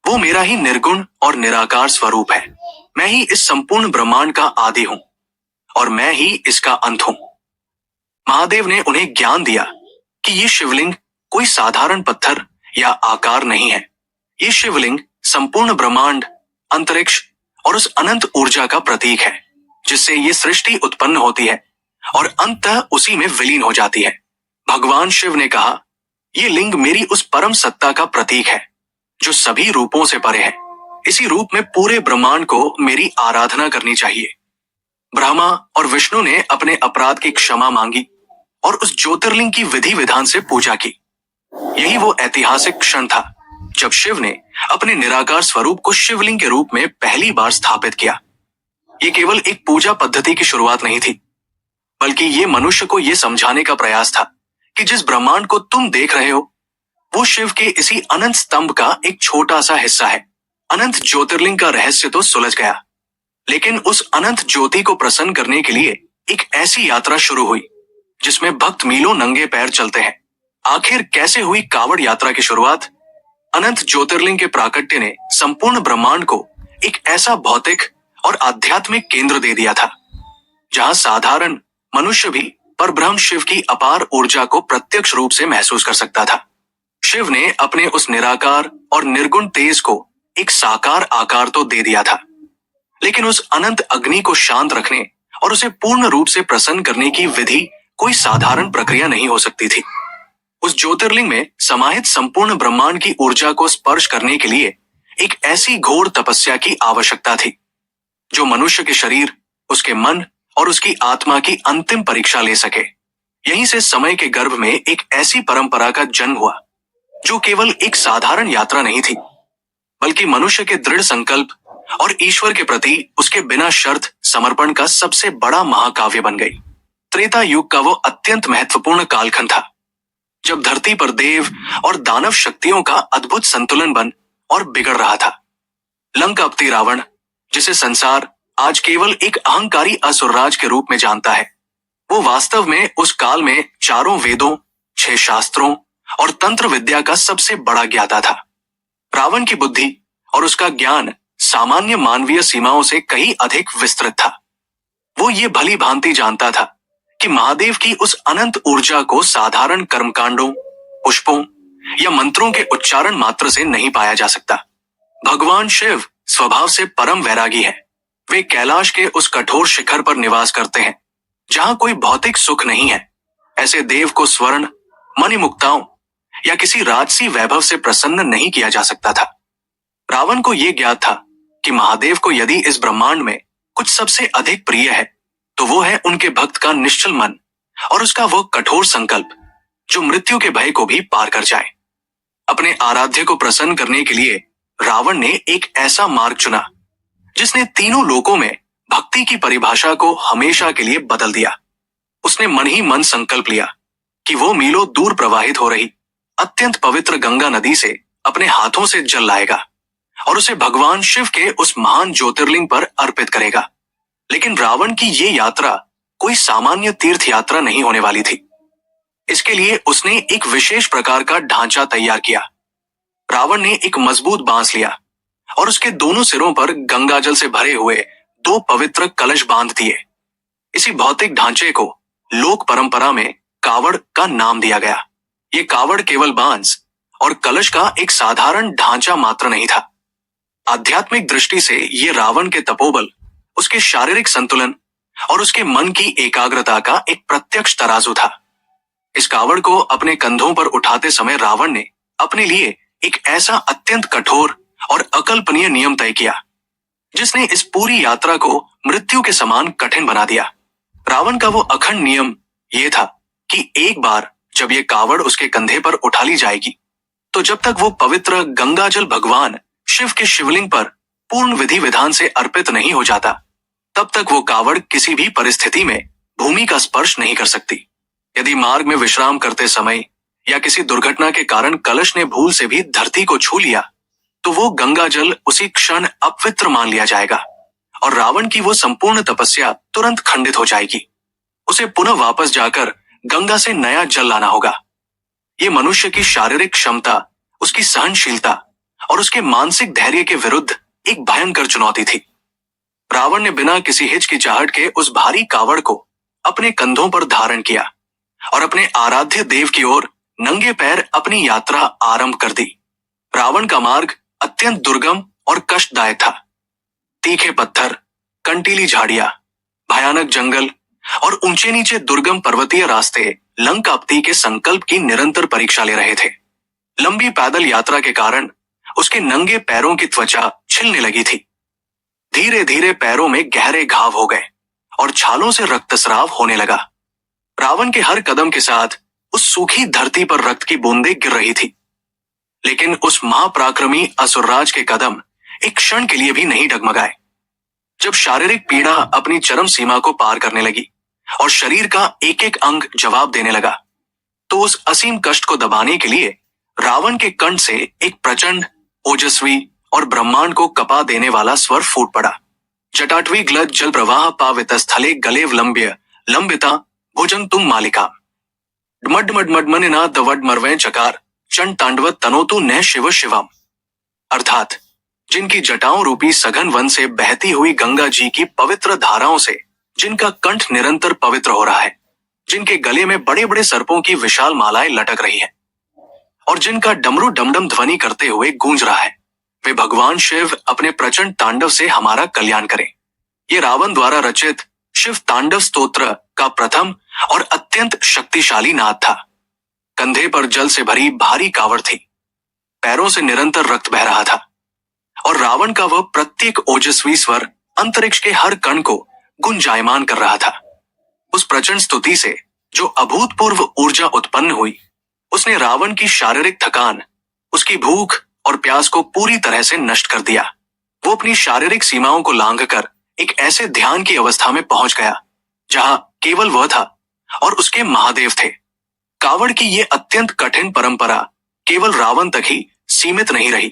वो मेरा ही निर्गुण और निराकार स्वरूप है। मैं ही इस संपूर्ण ब्रह्मांड का आदि हूं और मैं ही इसका अंत हूं। महादेव ने उन्हें ज्ञान दिया कि ये शिवलिंग कोई साधारण पत्थर या आकार नहीं है। ये शिवलिंग संपूर्ण ब्रह्मांड, अंतरिक्ष और उस अनंत ऊर्जा का प्रतीक है जिससे ये सृष्टि उत्पन्न होती है और अंततः उसी में विलीन हो जाती है। भगवान शिव ने कहा, ये लिंग मेरी उस परम सत्ता का प्रतीक है जो सभी रूपों से परे है। इसी रूप में पूरे ब्रह्मांड को मेरी आराधना करनी चाहिए। ब्रह्मा और विष्णु ने अपने अपराध की क्षमा मांगी और उस ज्योतिर्लिंग की विधि विधान से पूजा की। यही वो ऐतिहासिक क्षण था जब शिव ने अपने निराकार स्वरूप को शिवलिंग के रूप में पहली बार स्थापित किया। ये केवल एक पूजा पद्धति की शुरुआत नहीं थी, बल्कि ये मनुष्य को ये समझाने का प्रयास था कि जिस ब्रह्मांड को तुम देख रहे हो, वो शिव के इसी अनंत स्तंभ का एक छोटा सा हिस्सा है। अनंत ज्योतिर्लिंग का रहस्य तो सुलझ गया, लेकिन उस अनंत ज्योति को प्रसन्न करने के लिए एक ऐसी यात्रा शुरू हुई जिसमें भक्त मीलों नंगे पैर चलते हैं। आखिर कैसे हुई कावड़ यात्रा की शुरुआत? अनंत ज्योतिर्लिंग के प्राकट्य ने संपूर्ण ब्रह्मांड को एक ऐसा भौतिक और आध्यात्मिक केंद्र दे दिया था जहां साधारण मनुष्य भी परब्रह्म शिव की अपार ऊर्जा को प्रत्यक्ष रूप से महसूस कर सकता था। शिव ने अपने उस निराकार और निर्गुण तेज को एक साकार आकार तो दे दिया था, लेकिन उस अनंत अग्नि को शांत रखने और उसे पूर्ण रूप से प्रसन्न करने की विधि कोई साधारण प्रक्रिया नहीं हो सकती थी। उस ज्योतिर्लिंग में समाहित संपूर्ण ब्रह्मांड की ऊर्जा को स्पर्श करने के लिए एक ऐसी घोर तपस्या की आवश्यकता थी जो मनुष्य के शरीर, उसके मन और उसकी आत्मा की अंतिम परीक्षा ले सके। यहीं से समय के गर्भ में एक ऐसी परंपरा का जन्म हुआ जो केवल एक साधारण यात्रा नहीं थी, बल्कि मनुष्य के दृढ़ संकल्प और ईश्वर के प्रति उसके बिना शर्त समर्पण का सबसे बड़ा महाकाव्य बन गई। त्रेता युग का वो अत्यंत महत्वपूर्ण कालखंड था जब धरती पर देव और दानव शक्तियों का अद्भुत संतुलन बन और बिगड़ रहा था। लंकापति रावण, जिसे संसार आज केवल एक अहंकारी असुरराज के रूप में जानता है, वो वास्तव में उस काल में चारों वेदों, 6 शास्त्रों और तंत्र विद्या का सबसे बड़ा ज्ञाता था। रावण की बुद्धि और उसका ज्ञान सामान्य मानवीय सीमाओं से कहीं अधिक विस्तृत था। वो ये भली भांति जानता था कि महादेव की उस अनंत ऊर्जा को साधारण कर्मकांडों, पुष्पों या मंत्रों के उच्चारण मात्र से नहीं पाया जा सकता। भगवान शिव स्वभाव से परम वैरागी है। वे कैलाश के उस कठोर शिखर पर निवास करते हैं जहां कोई भौतिक सुख नहीं है। ऐसे देव को स्वर्ण, मणिमुक्ताओं या किसी राजसी वैभव से प्रसन्न नहीं किया जा सकता था। रावण को यह ज्ञात था कि महादेव को यदि इस ब्रह्मांड में कुछ सबसे अधिक प्रिय है तो वो है उनके भक्त का निश्चल मन और उसका वो कठोर संकल्प जो मृत्यु के भय को भी पार कर जाए। अपने आराध्य को प्रसन्न करने के लिए रावण ने एक ऐसा मार्ग चुना जिसने तीनों लोकों में भक्ति की परिभाषा को हमेशा के लिए बदल दिया। उसने मन ही मन संकल्प लिया कि वो मीलों दूर प्रवाहित हो रही अत्यंत पवित्र गंगा नदी से अपने हाथों से जल लाएगा और उसे भगवान शिव के उस महान ज्योतिर्लिंग पर अर्पित करेगा। लेकिन रावण की ये यात्रा कोई सामान्य तीर्थ यात्रा नहीं होने वाली थी। इसके लिए उसने एक विशेष प्रकार का ढांचा तैयार किया। रावण ने एक मजबूत बांस लिया और उसके दोनों सिरों पर गंगाजल से भरे हुए 2 पवित्र कलश बांध दिए। इसी भौतिक ढांचे को लोक परंपरा में कावड़ का नाम दिया गया। ये कावड़ केवल बांस और कलश का एक साधारण ढांचा मात्र नहीं था। आध्यात्मिक दृष्टि से ये रावण के तपोबल, उसके शारीरिक संतुलन और उसके मन की एकाग्रता का एक प्रत्यक्ष तराजू था। इस कावड़ को अपने कंधों पर उठाते समय रावण ने अपने लिए एक ऐसा अत्यंत कठोर और अकल्पनीय नियम तय किया जिसने इस पूरी यात्रा को मृत्यु के समान कठिन बना दिया। रावण का वो अखंड नियम ये था कि एक बार जब ये कावड़ उसके कंधे पर उठा ली जाएगी तो जब तक वो पवित्र गंगाजल भगवान शिव के शिवलिंग पर पूर्ण विधि विधान से अर्पित नहीं हो जाता, तब तक वो कावड़ किसी भी परिस्थिति में भूमि का स्पर्श नहीं कर सकती। यदि मार्ग में विश्राम करते समय या किसी दुर्घटना के कारण कलश ने भूल से भी धरती को छू लिया तो वो गंगाजल उसी क्षण अपवित्र मान लिया जाएगा और रावण की वो संपूर्ण तपस्या तुरंत खंडित हो जाएगी। उसे पुनः वापस जाकर गंगा से नया जल लाना होगा। ये मनुष्य की शारीरिक क्षमता, उसकी सहनशीलता और उसके मानसिक धैर्य के विरुद्ध एक भयंकर चुनौती थी। रावण ने बिना किसी हिचकिचाहट के उस भारी कावड़ को अपने कंधों पर धारण किया और अपने आराध्य देव की ओर नंगे पैर अपनी यात्रा आरंभ कर दी। रावण का मार्ग अत्यंत दुर्गम और कष्टदायक था। तीखे पत्थर, कंटीली झाड़ियां, भयानक जंगल और ऊंचे नीचे दुर्गम पर्वतीय रास्ते लंकाप्ती के संकल्प की निरंतर परीक्षा ले रहे थे। लंबी पैदल यात्रा के कारण उसके नंगे पैरों की त्वचा छिलने लगी थी। धीरे धीरे पैरों में गहरे घाव हो गए और छालों से रक्तस्राव होने लगा। रावण के हर कदम के साथ उस सूखी धरती पर रक्त की बूंदें गिर रही थी। लेकिन उस महापराक्रमी असुरराज के कदम एक क्षण के लिए भी नहीं डगमगाए। जब शारीरिक पीड़ा अपनी चरम सीमा को पार करने लगी और शरीर का एक एक अंग जवाब देने लगा, तो उस असीम कष्ट को दबाने के लिए रावण के कंठ से एक प्रचंड, ओजस्वी और ब्रह्मांड को कपा देने वाला स्वर फूट पड़ा। जटाटवी ग्लद जल प्रवाह पावित स्थले गलेव लंब्य लंबिता भुजंग तुम मालिका मड मड मड मनिना दवड मरवे चकार चंड तांडवत तनोतु न शिव शिवम। अर्थात जिनकी जटाओं रूपी सघन वन से बहती हुई गंगा जी की पवित्र धाराओं से जिनका कंठ निरंतर पवित्र हो रहा है, जिनके गले में बड़े बड़े सर्पों की विशाल मालाएं लटक रही है और जिनका डमरू डमडम ध्वनि करते हुए गूंज रहा है, वे भगवान शिव अपने प्रचंड तांडव से हमारा कल्याण करें। ये रावण द्वारा रचित शिव तांडव स्तोत्र का प्रथम और अत्यंत शक्तिशाली नाद था। कंधे पर जल से भरी भारी कावड़ थी, पैरों से निरंतर रक्त बह रहा था और रावण का वह प्रत्येक ओजस्वी स्वर अंतरिक्ष के हर कण को गुंजायमान कर रहा था। उस प्रचंड स्तुति से जो अभूतपूर्व ऊर्जा उत्पन्न हुई, उसने रावण की शारीरिक थकान, उसकी भूख और प्यास को पूरी तरह से नष्ट कर दिया। वो अपनी शारीरिक सीमाओं को लांघकर एक ऐसे ध्यान की अवस्था में पहुंच गया जहां केवल वह था और उसके महादेव थे। कावड़ की ये अत्यंत कठिन परंपरा केवल रावण तक ही सीमित नहीं रही।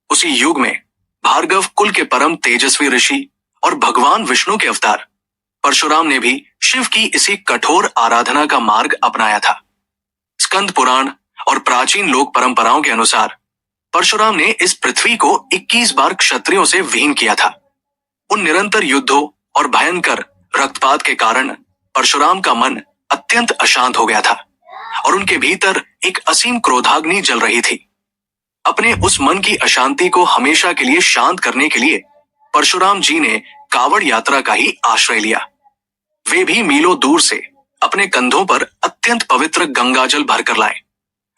उसी युग में भार्गव कुल के परम तेजस्वी ऋषि और भगवान विष्णु के अवतार परशुराम ने भी शिव की इसी कठोर आराधना का मार्ग अपनाया था। स्कंद पुराण और प्राचीन लोक परंपराओं के अनुसार परशुराम ने इस पृथ्वी को 21 बार क्षत्रियों से विहीन किया था। उन निरंतर युद्धों और भयंकर रक्तपात के कारण परशुराम का मन अत्यंत अशांत हो गया था और उनके भीतर एक असीम क्रोधाग्नि जल रही थी। अपने उस मन की अशांति को हमेशा के लिए शांत करने के लिए परशुराम जी ने कावड़ यात्रा का ही आश्रय लिया। वे भी मीलों दूर से अपने कंधों पर अत्यंत पवित्र गंगाजल भरकर लाए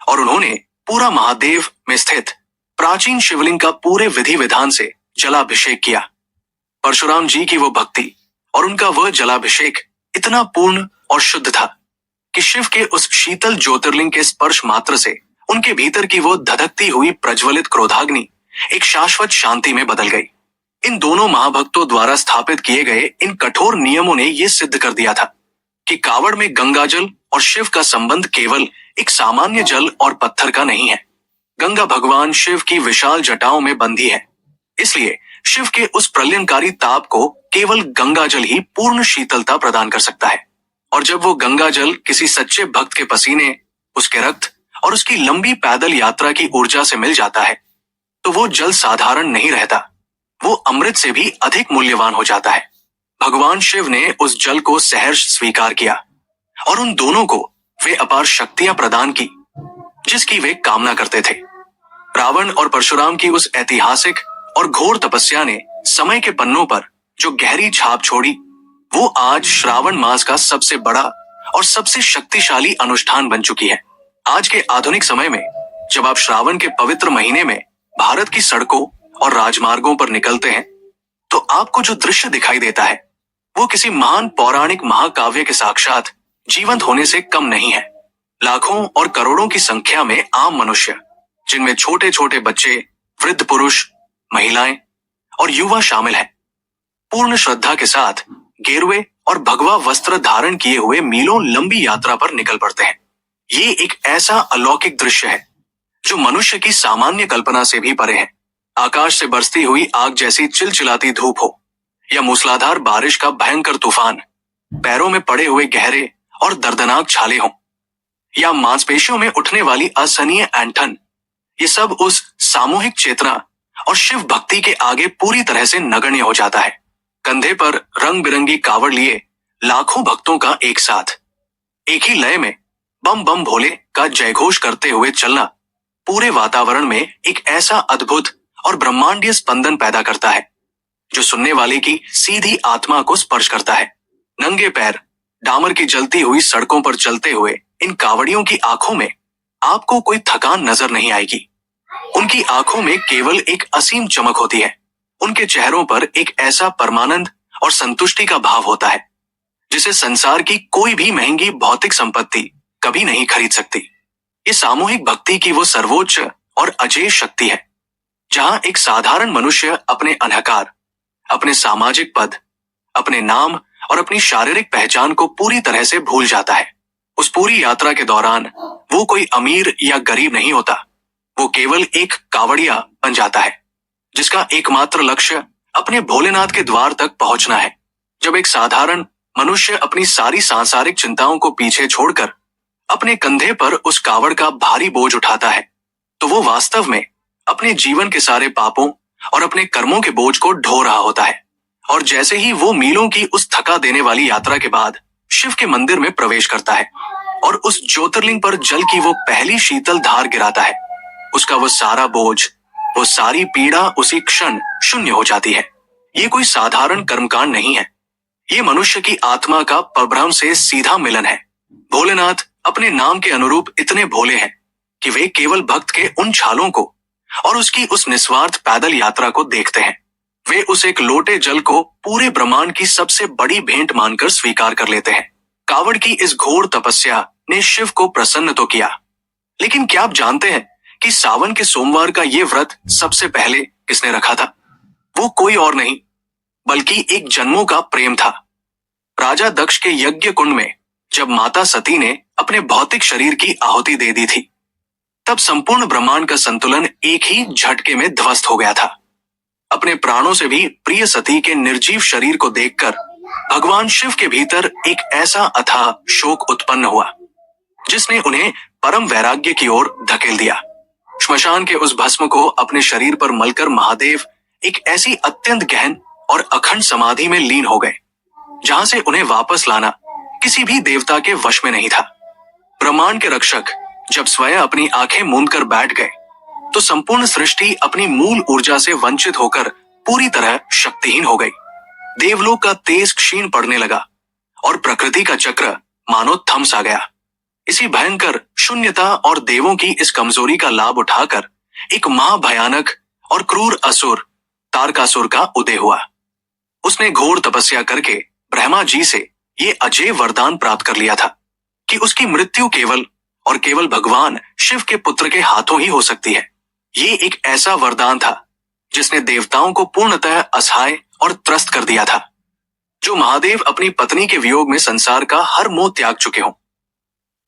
और उन्होंने पूरा महादेव में स्थित प्राचीन शिवलिंग का पूरे विधि विधान से जलाभिषेक किया। परशुराम जी की वो भक्ति और उनका वह जलाभिषेक इतना पूर्ण और शुद्ध था कि शिव के उस शीतल ज्योतिर्लिंग के स्पर्श मात्र से उनके भीतर की वो धधकती हुई प्रज्वलित क्रोधाग्नि एक शाश्वत शांति में बदल गई। इन दोनों महाभक्तों द्वारा स्थापित किए गए इन कठोर नियमों ने यह सिद्ध कर दिया था कि कावड़ में गंगाजल और शिव का संबंध केवल एक सामान्य जल और पत्थर का नहीं है। गंगा भगवान शिव की विशाल जटाओं में बंधी है, इसलिए शिव के उस प्रलयंकारी ताप को केवल गंगाजल ही पूर्ण शीतलता प्रदान कर सकता है। और जब वो गंगाजल किसी सच्चे भक्त के पसीने, उसके रक्त और उसकी लंबी पैदल यात्रा की ऊर्जा से मिल जाता है तो वो जल साधारण नहीं रहता, वो अमृत से भी अधिक मूल्यवान हो जाता है। भगवान शिव ने उस जल को सहर्ष स्वीकार किया और उन दोनों को वे अपार शक्तियां प्रदान की जिसकी वे कामना करते थे। रावण और परशुराम की उस ऐतिहासिक और घोर तपस्या ने समय के पन्नों पर जो गहरी छाप छोड़ी, वो आज श्रावण मास का सबसे बड़ा और सबसे शक्तिशाली अनुष्ठान बन चुकी है। आज के आधुनिक समय में जब आप श्रावण के पवित्र महीने में भारत की सड़कों और राजमार्गों पर निकलते हैं तो आपको जो दृश्य दिखाई देता है वो किसी महान पौराणिक महाकाव्य के साक्षात जीवंत होने से कम नहीं है। लाखों और करोड़ों की संख्या में आम मनुष्य, जिनमें छोटे छोटे बच्चे, वृद्ध पुरुष, महिलाएं और युवा शामिल हैं, पूर्ण श्रद्धा के साथ गेरुए और भगवा वस्त्र धारण किए हुए मीलों लंबी यात्रा पर निकल पड़ते हैं। ये एक ऐसा अलौकिक दृश्य है जो मनुष्य की सामान्य कल्पना से भी परे है। आकाश से बरसती हुई आग जैसी चिलचिलाती धूप हो या मूसलाधार बारिश का भयंकर तूफान, पैरों में पड़े हुए गहरे और दर्दनाक छाले हों या मांसपेशियों में उठने वाली असहनीय ऐंठन, ये सब उस सामूहिक चेतना और शिव भक्ति के आगे पूरी तरह से नगण्य हो जाता है। कंधे पर रंग बिरंगी कावड़ लिए लाखों भक्तों का एक साथ एक ही लय में बम बम भोले का जयघोष करते हुए चलना पूरे वातावरण में एक ऐसा अद्भुत और ब्रह्मांडीय स्पंदन पैदा करता है जो सुनने वाले की सीधी आत्मा को स्पर्श करता है। नंगे पैर डामर की जलती हुई सड़कों पर चलते हुए इन कावड़ियों की आंखों में आपको कोई थकान नजर नहीं आएगी। उनकी आंखों में केवल एक असीम चमक होती है। उनके चेहरों पर एक ऐसा परमानंद और संतुष्टि का भाव होता है जिसे संसार की कोई भी महंगी भौतिक संपत्ति कभी नहीं खरीद सकती। ये सामूहिक भक्ति की वो सर्वोच्च और अजेय शक्ति है जहां एक साधारण मनुष्य अपने अहंकार, अपने सामाजिक पद, अपने नाम और अपनी शारीरिक पहचान को पूरी तरह से भूल जाता है। उस पूरी यात्रा के दौरान वो कोई अमीर या गरीब नहीं होता, वो केवल एक कावड़िया बन जाता है जिसका एकमात्र लक्ष्य अपने भोलेनाथ के द्वार तक पहुंचना है। जब एक साधारण मनुष्य अपनी सारी सांसारिक चिंताओं को पीछे छोड़कर अपने कंधे पर उस कावड़ का भारी बोझ उठाता है तो वो वास्तव में अपने जीवन के सारे पापों और अपने कर्मों के बोझ को ढो रहा होता है। और जैसे ही वो मीलों की उस थका देने वाली यात्रा के बाद शिव के मंदिर में प्रवेश करता है और उस ज्योतिर्लिंग पर जल की वो पहली शीतल धार गिराता है, उसका वो सारा बोझ, वो सारी पीड़ा उसी क्षण शून्य हो जाती है। ये कोई साधारण कर्मकांड नहीं है, ये मनुष्य की आत्मा का परब्रह्म से सीधा मिलन है। भोलेनाथ अपने नाम के अनुरूप इतने भोले हैं कि वे केवल भक्त के उन छालों को और उसकी उस निस्वार्थ पैदल यात्रा को देखते हैं। वे उस एक लोटे जल को पूरे ब्रह्मांड की सबसे बड़ी भेंट मानकर स्वीकार कर लेते हैं। कावड़ की इस घोर तपस्या ने शिव को प्रसन्न तो किया, लेकिन क्या आप जानते हैं कि सावन के सोमवार का ये व्रत सबसे पहले किसने रखा था? वो कोई और नहीं बल्कि एक जन्मों का प्रेम था। राजा दक्ष के यज्ञ कुंड में जब माता सती ने अपने भौतिक शरीर की आहुति दे दी थी, तब संपूर्ण ब्रह्मांड का संतुलन एक ही झटके में ध्वस्त हो गया था। अपने प्राणों से भी प्रिय सती के निर्जीव शरीर को देखकर भगवान शिव के भीतर एक ऐसा अथाह शोक उत्पन्न हुआ जिसने उन्हें परम वैराग्य की ओर धकेल दिया। श्मशान के उस भस्म को अपने शरीर पर मलकर महादेव एक ऐसी अत्यंत गहन और अखंड समाधि में लीन हो गए जहां से उन्हें वापस लाना किसी भी देवता के वश में नहीं था। ब्रह्मांड के रक्षक जब स्वयं अपनी आंखें मूंद कर बैठ गए तो संपूर्ण सृष्टि अपनी मूल ऊर्जा से वंचित होकर पूरी तरह शक्तिहीन हो गई। देवलोक का तेज क्षीण पड़ने लगा और प्रकृति का चक्र मानो थम सा गया। इसी भयंकर शून्यता और देवों की इस कमजोरी का लाभ उठाकर एक महाभयानक और क्रूर असुर तारकासुर का उदय हुआ। उसने घोर तपस्या करके ब्रह्मा जी से ये अजय वरदान प्राप्त कर लिया था कि उसकी मृत्यु केवल और केवल भगवान शिव के पुत्र के हाथों ही हो सकती है। ये एक ऐसा वरदान था जिसने देवताओं को पूर्णतः असहाय और त्रस्त कर दिया था। जो महादेव अपनी पत्नी के वियोग में संसार का हर मोह त्याग चुके हों,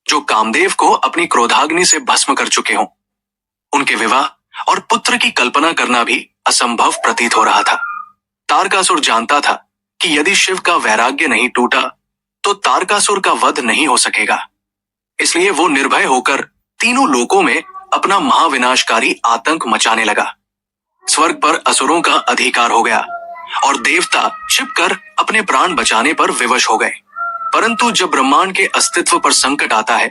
जो कामदेव को अपनी क्रोधाग्नि से भस्म कर चुके हों, उनके विवाह और पुत्र की कल्पना करना भी असंभव प्रतीत हो रहा था। तारकासुर जानता था कि यदि शिव का वैराग्य नहीं टूटा तो तारकासुर का वध नहीं हो सकेगा। इसलिए वो निर्भय होकर तीनों लोकों में अपना महाविनाशकारी आतंक मचाने लगा। स्वर्ग पर असुरों का अधिकार हो गया और देवता छिपकर अपने प्राण बचाने पर विवश हो गए। परंतु जब ब्रह्मांड के अस्तित्व पर संकट आता है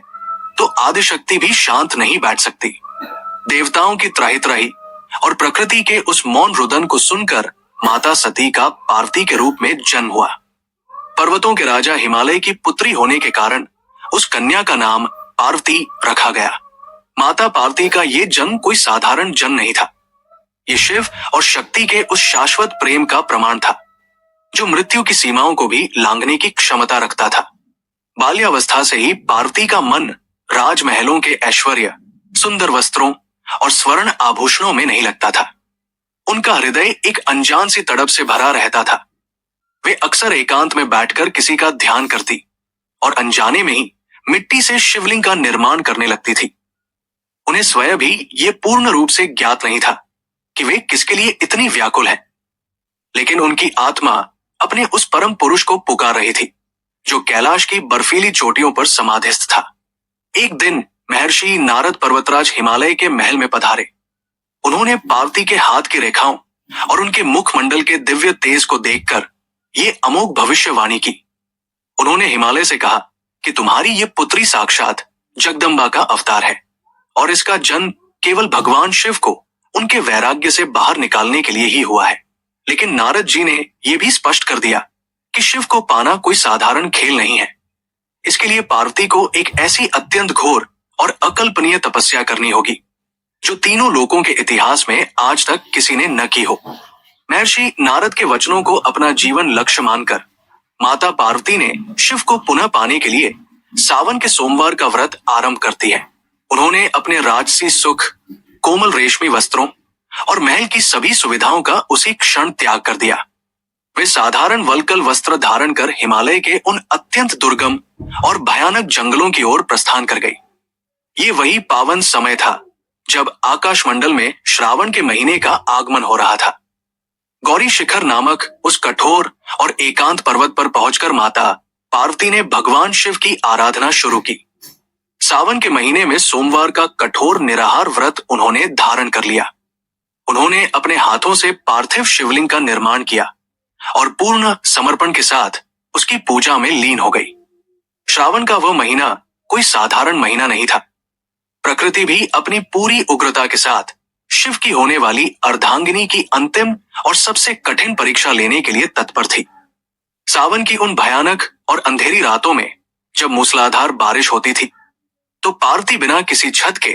तो आदिशक्ति भी शांत नहीं बैठ सकती। देवताओं की त्राहि त्राहि और प्रकृति के उस मौन रुदन को सुनकर माता सती का पार्वती के रूप में जन्म हुआ। पर्वतों के राजा हिमालय की पुत्री होने के कारण उस कन्या का नाम पार्वती रखा गया। माता पार्वती का ये जन्म कोई साधारण जन्म नहीं था। ये शिव और शक्ति के उस शाश्वत प्रेम का प्रमाण था जो मृत्यु की सीमाओं को भी लांघने की क्षमता रखता था। बाल्यावस्था से ही पार्वती का मन राजमहलों के ऐश्वर्य, सुंदर वस्त्रों और स्वर्ण आभूषणों में नहीं लगता था। उनका हृदय एक अनजान सी तड़प से भरा रहता था। वे अक्सर एकांत में बैठकर किसी का ध्यान करती और अनजाने में ही मिट्टी से शिवलिंग का निर्माण करने लगती थी। उन्हें स्वयं भी ये पूर्ण रूप से ज्ञात नहीं था कि वे किसके लिए इतनी व्याकुल हैं, लेकिन उनकी आत्मा अपने उस परम पुरुष को पुकार रही थी जो कैलाश की बर्फीली चोटियों पर समाधिस्थ था। एक दिन महर्षि नारद पर्वतराज हिमालय के महल में पधारे। उन्होंने पार्वती के हाथ की रेखाओं और उनके मुखमंडल के दिव्य तेज को देखकर ये अमोघ भविष्यवाणी की। उन्होंने हिमालय से कहा कि तुम्हारी ये पुत्री साक्षात जगदम्बा का अवतार है और इसका जन्म केवल भगवान शिव को उनके वैराग्य से बाहर निकालने के लिए ही हुआ है। लेकिन नारद जी ने यह भी स्पष्ट कर दिया कि शिव को पाना कोई साधारण खेल नहीं है। इसके लिए पार्वती को एक ऐसी अत्यंत घोर और अकल्पनीय तपस्या करनी होगी जो तीनों लोकों के इतिहास में आज तक किसी ने न की हो। महर्षि नारद के वचनों को अपना जीवन लक्ष्य मानकर माता पार्वती ने शिव को पुनः पाने के लिए सावन के सोमवार का व्रत आरंभ करती है। उन्होंने अपने राजसी सुख, कोमल रेशमी वस्त्रों और महल की सभी सुविधाओं का उसी क्षण त्याग कर दिया। वे साधारण वल्कल वस्त्र धारण कर हिमालय के उन अत्यंत दुर्गम और भयानक जंगलों की ओर प्रस्थान कर गई। ये वही पावन समय था जब आकाशमंडल में श्रावण के महीने का आगमन हो रहा था। गौरी शिखर नामक उस कठोर और एकांत पर्वत पर पहुंचकर माता पार्वती ने भगवान शिव की आराधना शुरू की। सावन के महीने में सोमवार का कठोर निराहार व्रत उन्होंने धारण कर लिया। उन्होंने अपने हाथों से पार्थिव शिवलिंग का निर्माण किया और पूर्ण समर्पण के साथ उसकी पूजा में लीन हो गई। श्रावण का वह महीना कोई साधारण महीना नहीं था। प्रकृति भी अपनी पूरी उग्रता के साथ शिव की होने वाली अर्धांगिनी की अंतिम और सबसे कठिन परीक्षा लेने के लिए तत्पर थी। सावन की उन भयानक और अंधेरी रातों में जब मूसलाधार बारिश होती थी तो पार्वती बिना किसी छत के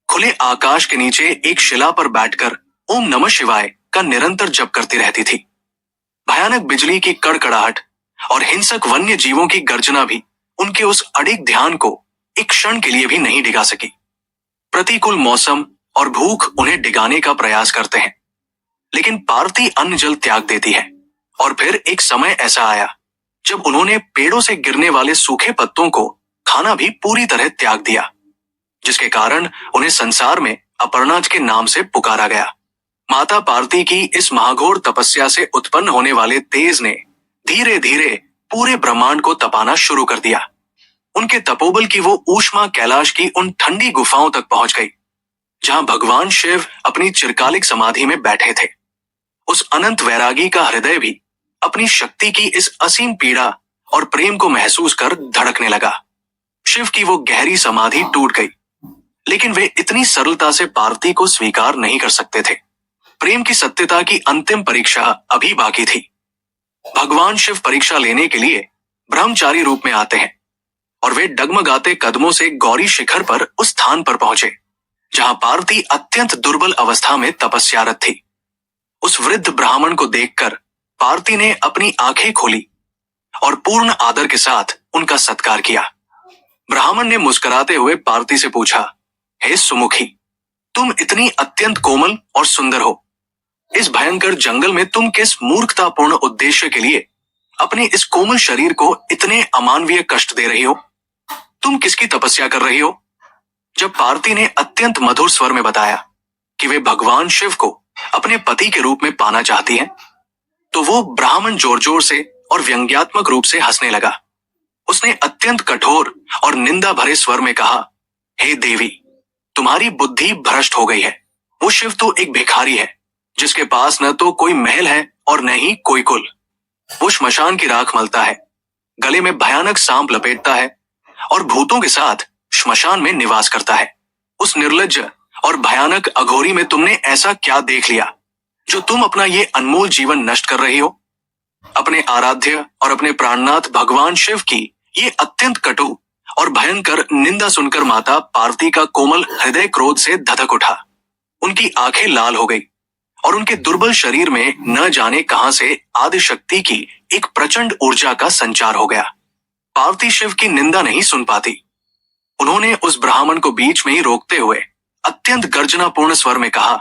खुले आकाश के नीचे एक शिला पर बैठकर ओम नमः शिवाय का निरंतर जप करती रहती थी। भयानक बिजली की कड़कड़ाहट और हिंसक वन्य जीवों की गर्जना भी उनके उस अडिग ध्यान को एक क्षण के लिए भी नहीं डिगा सकी। प्रतिकूल मौसम और भूख उन्हें डिगाने का प्रयास करते हैं, लेकिन पार्वती अन्न जल त्याग देती है। और फिर एक समय ऐसा आया जब उन्होंने पेड़ों से गिरने वाले सूखे पत्तों को खाना भी पूरी तरह त्याग दिया, जिसके कारण उन्हें संसार में अपर्णा के नाम से पुकारा गया। माता पार्वती की इस महाघोर तपस्या से उत्पन्न होने वाले तेज ने धीरे धीरे पूरे ब्रह्मांड को तपाना शुरू कर दिया। उनके तपोबल की वो ऊष्मा कैलाश की उन ठंडी गुफाओं तक पहुंच गई जहां भगवान शिव अपनी चिरकालिक समाधि में बैठे थे। उस अनंत वैरागी का हृदय भी अपनी शक्ति की इस असीम पीड़ा और प्रेम को महसूस कर धड़कने लगा। शिव की वो गहरी समाधि टूट गई, लेकिन वे इतनी सरलता से पार्वती को स्वीकार नहीं कर सकते थे। प्रेम की सत्यता की अंतिम परीक्षा अभी बाकी थी। भगवान शिव परीक्षा लेने के लिए ब्रह्मचारी रूप में आते हैं और वे डगमगाते कदमों से गौरी शिखर पर उस स्थान पर पहुंचे जहां पार्वती अत्यंत दुर्बल अवस्था में तपस्यारत थी। उस वृद्ध ब्राह्मण को देखकर पार्वती ने अपनी आंखें खोली और पूर्ण आदर के साथ उनका सत्कार किया। ब्राह्मण ने मुस्कुराते हुए पार्वती से पूछा, हे सुमुखी, तुम इतनी अत्यंत कोमल और सुंदर हो। इस भयंकर जंगल में तुम किस मूर्खतापूर्ण उद्देश्य के लिए अपने इस कोमल शरीर को इतने अमानवीय कष्ट दे रही हो? तुम किसकी तपस्या कर रही हो? जब पार्वती ने अत्यंत मधुर स्वर में बताया कि वे भगवान शिव को अपने पति के रूप में पाना चाहती हैं, तो वो ब्राह्मण जोर जोर से और व्यंग्यात्मक रूप से हंसने लगा। उसने अत्यंत कठोर और निंदा भरे स्वर में कहा, हे देवी, तुम्हारी बुद्धि भ्रष्ट हो गई है। वो शिव तो एक भिखारी है जिसके पास न तो कोई महल है और न ही कोई कुल। वो श्मशान की राख मलता है, गले में भयानक सांप लपेटता है और भूतों के साथ श्मशान में निवास करता है। उस निर्लज्ज और भयानक अघोरी में तुमने ऐसा क्या देख लिया जो तुम अपना ये अनमोल जीवन नष्ट कर रही हो? अपने आराध्य और अपने प्राणनाथ भगवान शिव की ये अत्यंत कटु और भयंकर निंदा सुनकर माता पार्वती का कोमल हृदय क्रोध से धधक उठा। उनकी आंखें लाल हो गई और उनके दुर्बल शरीर में न जाने कहां से आदि शक्ति की एक प्रचंड ऊर्जा का संचार हो गया। पार्वती शिव की निंदा नहीं सुन पाती। उन्होंने उस ब्राह्मण को बीच में ही रोकते हुए अत्यंत गर्जनापूर्ण स्वर में कहा,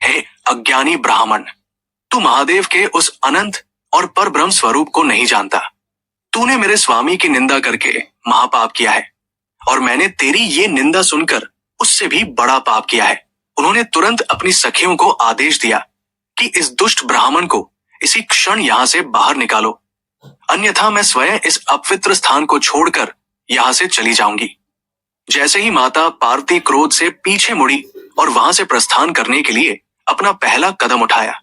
हे अज्ञानी ब्राह्मण, तू महादेव के उस अनंत और परब्रह्म स्वरूप को नहीं जानता। तूने मेरे स्वामी की निंदा करके महापाप किया है और मैंने तेरी ये निंदा सुनकर उससे भी बड़ा पाप किया है। उन्होंने तुरंत अपनी सखियों को आदेश दिया कि इस दुष्ट ब्राह्मण को इसी क्षण यहां से बाहर निकालो, अन्यथा मैं स्वयं इस अपवित्र स्थान को छोड़कर यहां से चली जाऊंगी। जैसे ही माता पार्वती क्रोध से पीछे मुड़ी और वहां से प्रस्थान करने के लिए अपना पहला कदम उठाया,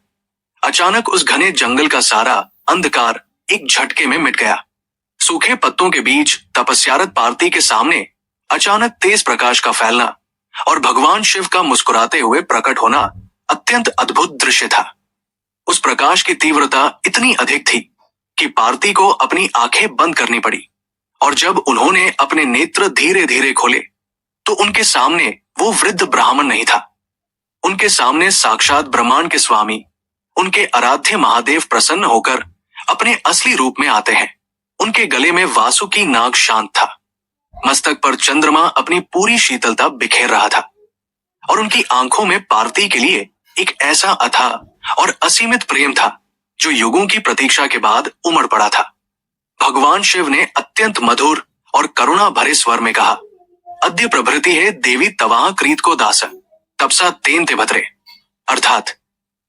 अचानक उस घने जंगल का सारा अंधकार एक झटके में मिट गया। सूखे पत्तों के बीच तपस्यारत पार्वती के सामने अचानक तेज प्रकाश का फैलना और भगवान शिव का मुस्कुराते हुए प्रकट होना अत्यंत अद्भुत दृश्य था। उस प्रकाश की तीव्रता इतनी अधिक थी कि पार्वती को अपनी आंखें बंद करनी पड़ी और जब उन्होंने अपने नेत्र धीरे धीरे खोले तो उनके सामने वो वृद्ध ब्राह्मण नहीं था। उनके सामने साक्षात ब्रह्मांड के स्वामी, उनके आराध्य महादेव प्रसन्न होकर अपने असली रूप में आते हैं। उनके गले में वासुकी नाग शांत था, मस्तक पर चंद्रमा अपनी पूरी शीतलता बिखेर रहा था और उनकी आंखों में पार्वती के लिए एक ऐसा अथाह और असीमित प्रेम था जो युगों की प्रतीक्षा के बाद उमड़ पड़ा था। भगवान शिव ने अत्यंत मधुर और करुणा भरे स्वर में कहा, अद्य प्रभृति है देवी तवाह क्रीत को दास तपसा तेन ते भद्रे। अर्थात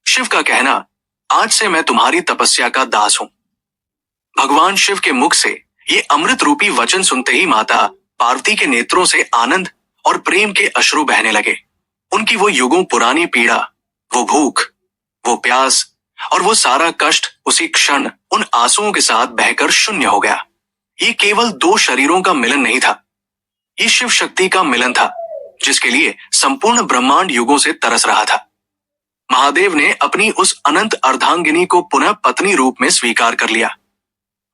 शिव का कहना, आज से मैं तुम्हारी तपस्या का दास हूं। भगवान शिव के मुख से ये अमृत रूपी वचन सुनते ही माता पार्वती के नेत्रों से आनंद और प्रेम के अश्रु बहने लगे। उनकी वो युगों पुरानी पीड़ा, वो भूख, वो प्यास और वो सारा कष्ट उसी क्षण उन आंसुओं के साथ बहकर शून्य हो गया। ये केवल दो शरीरों का मिलन नहीं था, ये शिव शक्ति का मिलन था जिसके लिए संपूर्ण ब्रह्मांड युगों से तरस रहा था। महादेव ने अपनी उस अनंत अर्धांगिनी को पुनः पत्नी रूप में स्वीकार कर लिया।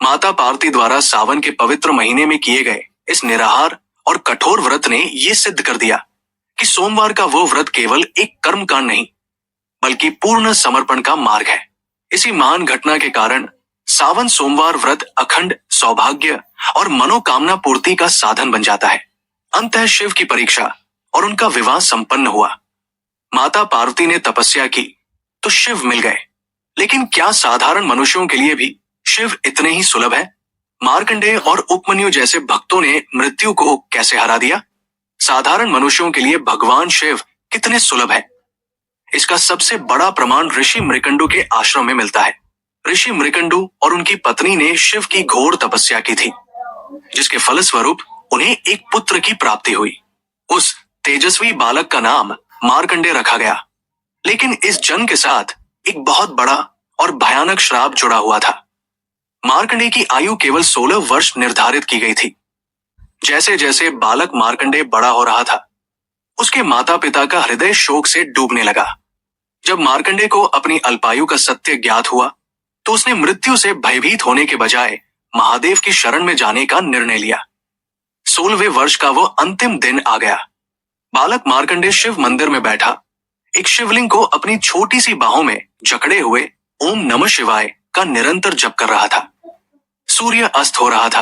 माता पार्वती द्वारा सावन के पवित्र महीने में किए गए इस निराहार और कठोर व्रत ने यह सिद्ध कर दिया कि सोमवार का वो व्रत केवल एक कर्मकांड नहीं बल्कि पूर्ण समर्पण का मार्ग है। इसी महान घटना के कारण सावन सोमवार व्रत अखंड सौभाग्य और मनोकामना पूर्ति का साधन बन जाता है। अंततः शिव की परीक्षा और उनका विवाह संपन्न हुआ। माता पार्वती ने तपस्या की तो शिव मिल गए, लेकिन क्या साधारण मनुष्यों के लिए भी शिव इतने ही सुलभ है? मार्कंडेय और उपमन्यु जैसे भक्तों ने मृत्यु को कैसे हरा दिया? साधारण मनुष्यों के लिए भगवान शिव कितने सुलभ है। इसका सबसे बड़ा प्रमाण ऋषि मृकंडु के आश्रम में मिलता है। ऋषि मृकंडु और उनकी पत्नी ने शिव की घोर तपस्या की थी, जिसके फलस्वरूप उन्हें एक पुत्र की प्राप्ति हुई। उस तेजस्वी बालक का नाम मार्कंडेय रखा गया। लेकिन इस जन्म के साथ एक बहुत बड़ा और भयानक श्राप जुड़ा हुआ था। मार्कंडेय की आयु केवल 16 वर्ष निर्धारित की गई थी। जैसे जैसे बालक मार्कंडेय बड़ा हो रहा था, उसके माता पिता का हृदय शोक से डूबने लगा। जब मार्कंडेय को अपनी अल्पायु का सत्य ज्ञात हुआ, तो उसने मृत्यु से भयभीत होने के बजाय महादेव की शरण में जाने का निर्णय लिया। 16वें वर्ष का वो अंतिम दिन आ गया। बालक मार्कंडेय शिव मंदिर में बैठा एक शिवलिंग को अपनी छोटी सी बाहों में जकड़े हुए ओम नमः शिवाय का निरंतर जप कर रहा था। सूर्य अस्त हो रहा था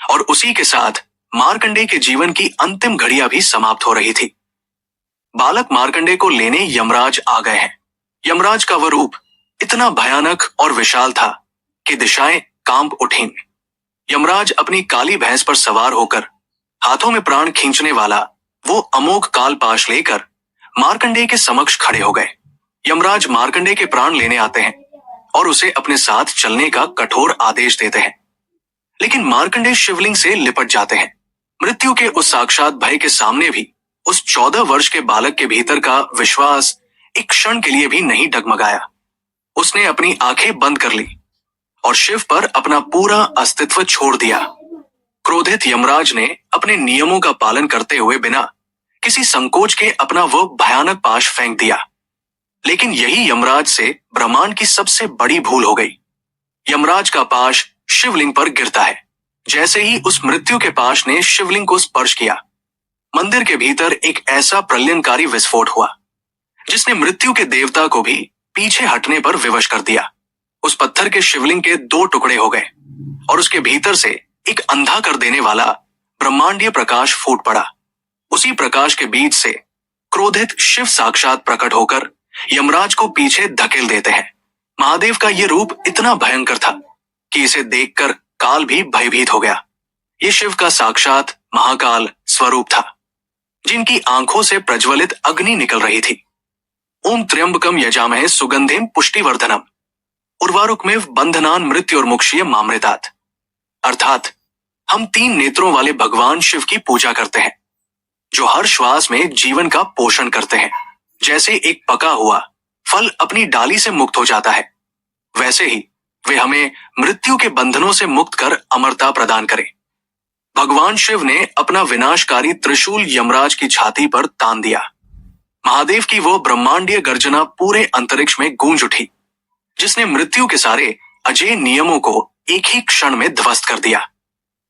और उसी के साथ मार्कंडेय के जीवन की अंतिम घड़ियां भी समाप्त हो रही थी। बालक मार्कंडेय को लेने यमराज आ गए हैं। यमराज का वह रूप इतना भयानक और विशाल था कि दिशाएं कांप उठीं। यमराज अपनी काली भैंस पर सवार होकर हाथों में प्राण खींचने वाला वो अमोघ कालपाश लेकर मार्कंडेय के समक्ष खड़े हो गए। यमराज मार्कंडेय के प्राण लेने आते हैं और उसे अपने साथ चलने का कठोर आदेश देते हैं। लेकिन मार्कंडेय शिवलिंग से लिपट जाते हैं। मृत्यु के उस साक्षात भय के सामने भी उस 14 वर्ष के बालक के भीतर का विश्वास एक क्षण के लिए भी नहीं डगमगाया। उसने अपनी आंखें बंद कर ली और शिव पर अपना पूरा अस्तित्व छोड़ दिया। क्रोधित यमराज ने अपने नियमों का पालन करते हुए बिना किसी संकोच के अपना वो भयानक पाश फेंक दिया। लेकिन यही यमराज से ब्रह्मांड की सबसे बड़ी भूल हो गई। यमराज का पाश शिवलिंग पर गिरता है। जैसे ही उस मृत्यु के पाश ने शिवलिंग को स्पर्श किया, मंदिर के भीतर एक ऐसा प्रलयनकारी विस्फोट हुआ जिसने मृत्यु के देवता को भी पीछे हटने पर विवश कर दिया। उस पत्थर के शिवलिंग के 2 टुकड़े हो गए और उसके भीतर से एक अंधा कर देने वाला ब्रह्मांडीय प्रकाश फूट पड़ा। उसी प्रकाश के बीच से क्रोधित शिव साक्षात प्रकट होकर यमराज को पीछे धकेल देते हैं। महादेव का यह रूप इतना भयंकर था कि इसे देखकर काल भी भयभीत हो गया। ये शिव का साक्षात महाकाल स्वरूप था, जिनकी आंखों से प्रज्वलित अग्नि निकल रही थी। ओम त्र्यंबकम यजामहे सुगंधिम पुष्टिवर्धनम उर्वारुकमेव बंधनान मृत्युर्मुक्षीय मामृतात्। अर्थात हम 3 नेत्रों वाले भगवान शिव की पूजा करते हैं, जो हर श्वास में जीवन का पोषण करते हैं। जैसे एक पका हुआ फल अपनी डाली से मुक्त हो जाता है, वैसे ही वे हमें मृत्यु के बंधनों से मुक्त कर अमरता प्रदान करें। भगवान शिव ने अपना विनाशकारी त्रिशूल यमराज की छाती पर तान दिया। महादेव की वो ब्रह्मांडीय गर्जना पूरे अंतरिक्ष में गूंज उठी, जिसने मृत्यु के सारे अजेय नियमों को एक ही क्षण में ध्वस्त कर दिया।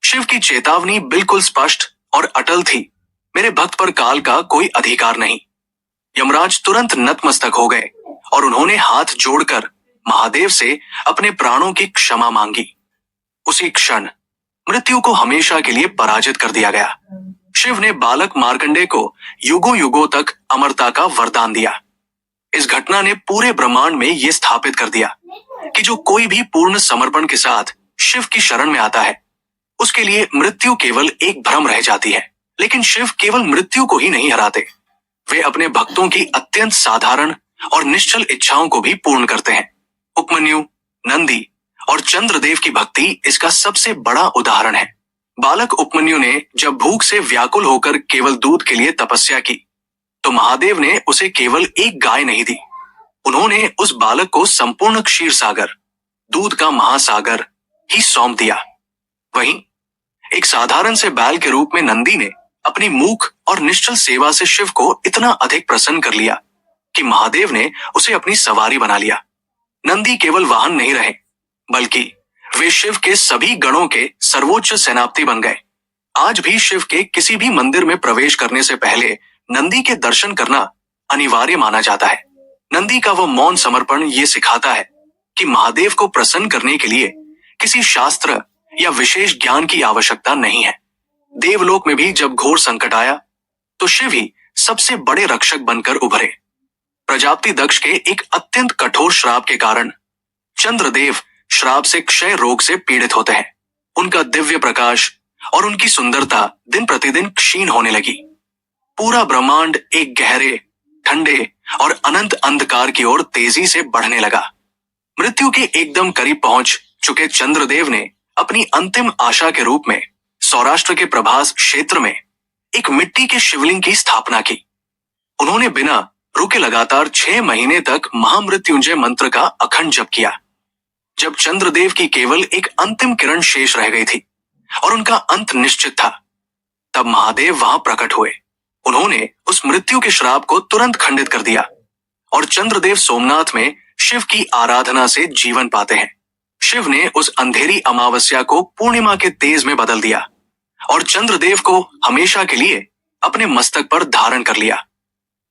शिव की चेतावनी बिल्कुल स्पष्ट और अटल थी, मेरे भक्त पर काल का कोई अधिकार नहीं। यमराज तुरंत नतमस्तक हो गए और उन्होंने हाथ जोड़कर महादेव से अपने प्राणों की क्षमा मांगी। उसी क्षण मृत्यु को हमेशा के लिए पराजित कर दिया गया। शिव ने बालक मार्कंडेय को युगों युगों तक अमरता का वरदान दिया। इस घटना ने पूरे ब्रह्मांड में यह स्थापित कर दिया कि जो कोई भी पूर्ण समर्पण के साथ शिव की शरण में आता है, उसके लिए मृत्यु केवल एक भ्रम रह जाती है। लेकिन शिव केवल मृत्यु को ही नहीं हराते, वे अपने भक्तों की अत्यंत साधारण और निश्चल इच्छाओं को भी पूर्ण करते हैं। उपमन्यु, नंदी और चंद्रदेव की भक्ति इसका सबसे बड़ा उदाहरण है। बालक उपमन्यु ने जब भूख से व्याकुल होकर केवल दूध के लिए तपस्या की, तो महादेव ने उसे केवल एक गाय नहीं दी, उन्होंने उस बालक को संपूर्ण क्षीर सागर, दूध का महासागर ही सौंप दिया। वहीं एक साधारण से बैल के रूप में नंदी ने अपनी मूक और निश्चल सेवा से शिव को इतना अधिक प्रसन्न कर लिया कि महादेव ने उसे अपनी सवारी बना लिया। नंदी केवल वाहन नहीं रहे, बल्कि वे शिव के सभी गणों के सर्वोच्च सेनापति बन गए। आज भी शिव के किसी भी मंदिर में प्रवेश करने से पहले नंदी के दर्शन करना अनिवार्य माना जाता है। नंदी का वो मौन समर्पण ये सिखाता है कि महादेव को प्रसन्न करने के लिए किसी शास्त्र या विशेष ज्ञान की आवश्यकता नहीं है। देवलोक में भी जब घोर संकट आया, तो शिव ही सबसे बड़े रक्षक बनकर उभरे। प्रजापति दक्ष के एक अत्यंत कठोर श्राप के कारण चंद्रदेव श्राप से क्षय रोग से पीड़ित होते हैं। उनका दिव्य प्रकाश और उनकी सुंदरता दिन प्रतिदिन क्षीण होने लगी। पूरा ब्रह्मांड एक गहरे, ठंडे और अनंत अंधकार की ओर तेजी से बढ़ने लगा। मृत्यु के एकदम करीब पहुंच चुके चंद्रदेव ने अपनी अंतिम आशा के रूप में सौराष्ट्र के प्रभास क्षेत्र में एक मिट्टी के शिवलिंग की स्थापना की। उन्होंने बिना रुके लगातार 6 महीने तक महामृत्युंजय मंत्र का अखंड जप किया। जब चंद्रदेव की केवल एक अंतिम किरण शेष रह गई थी और उनका अंत निश्चित था, तब महादेव वहां प्रकट हुए। उन्होंने उस मृत्यु के श्राप को तुरंत खंडित कर दिया और चंद्रदेव सोमनाथ में शिव की आराधना से जीवन पाते हैं। शिव ने उस अंधेरी अमावस्या को पूर्णिमा के तेज में बदल दिया और चंद्रदेव को हमेशा के लिए अपने मस्तक पर धारण कर लिया।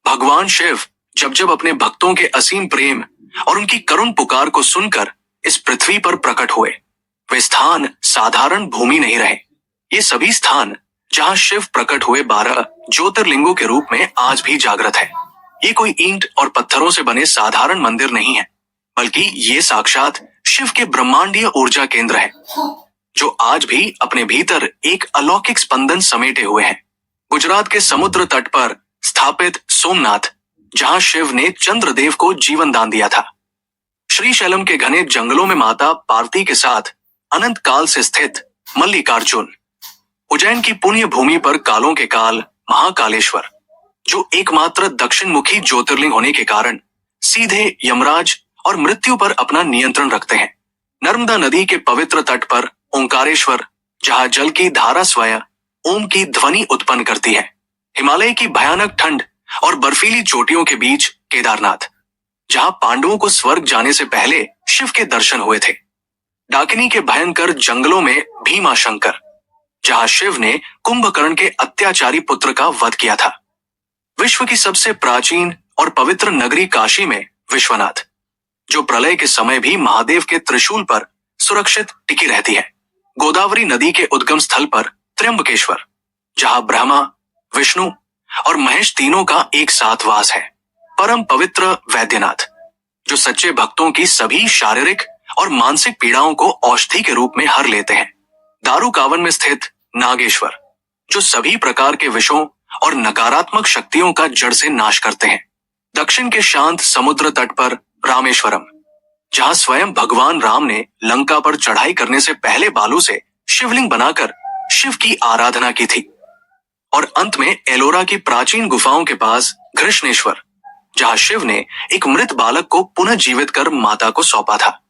भगवान शिव जब जब अपने भक्तों के असीम प्रेम और उनकी करुण पुकार को सुनकर इस पृथ्वी पर प्रकट हुए, वे स्थान साधारण भूमि नहीं रहे। ये सभी स्थान जहां शिव प्रकट हुए 12 ज्योतिर्लिंगों के रूप में आज भी जागृत है। ये कोई ईंट और पत्थरों से बने साधारण मंदिर नहीं है, बल्कि ये साक्षात शिव के ब्रह्मांडीय ऊर्जा केंद्र है, जो आज भी अपने भीतर एक अलौकिक स्पंदन समेटे हुए हैं। गुजरात के समुद्र तट पर स्थापित सोमनाथ, जहां शिव ने चंद्रदेव को जीवन दान दिया था। श्रीशैलम के घने जंगलों में माता पार्वती के साथ अनंत काल से स्थित मल्लिकार्जुन, उज्जैन की पुण्य भूमि पर कालों के काल महाकालेश्वर, जो एकमात्र दक्षिण मुखी ज्योतिर्लिंग होने के कारण सीधे यमराज और मृत्यु पर अपना नियंत्रण रखते हैं। नर्मदा नदी के पवित्र तट पर ओंकारेश्वर, जहां जल की धारा स्वयं ओम की ध्वनि उत्पन्न करती है। हिमालय की भयानक ठंड और बर्फीली चोटियों के बीच केदारनाथ, जहां पांडवों को स्वर्ग जाने से पहले शिव के दर्शन हुए थे। डाकिनी के भयंकर जंगलों में भीमाशंकर, जहां शिव ने कुंभकर्ण के अत्याचारी पुत्र का वध किया था। विश्व की सबसे प्राचीन और पवित्र नगरी काशी में विश्वनाथ, जो प्रलय के समय भी महादेव के त्रिशूल पर सुरक्षित टिकी रहती है। गोदावरी नदी के उद्गम स्थल पर त्र्यंबकेश्वर, जहां ब्रह्मा, विष्णु और महेश तीनों का एक साथ वास है। परम पवित्र वैद्यनाथ, जो सच्चे भक्तों की सभी शारीरिक और मानसिक पीड़ाओं को औषधि के रूप में हर लेते हैं। दारुकावन में स्थित नागेश्वर, जो सभी प्रकार के विषों और नकारात्मक शक्तियों का जड़ से नाश करते हैं। दक्षिण के शांत समुद्र तट पर रामेश्वरम, जहां स्वयं भगवान राम ने लंका पर चढ़ाई करने से पहले बालू से शिवलिंग बनाकर शिव की आराधना की थी। और अंत में एलोरा की प्राचीन गुफाओं के पास घृष्णेश्वर, जहां शिव ने एक मृत बालक को पुनः जीवित कर माता को सौंपा था।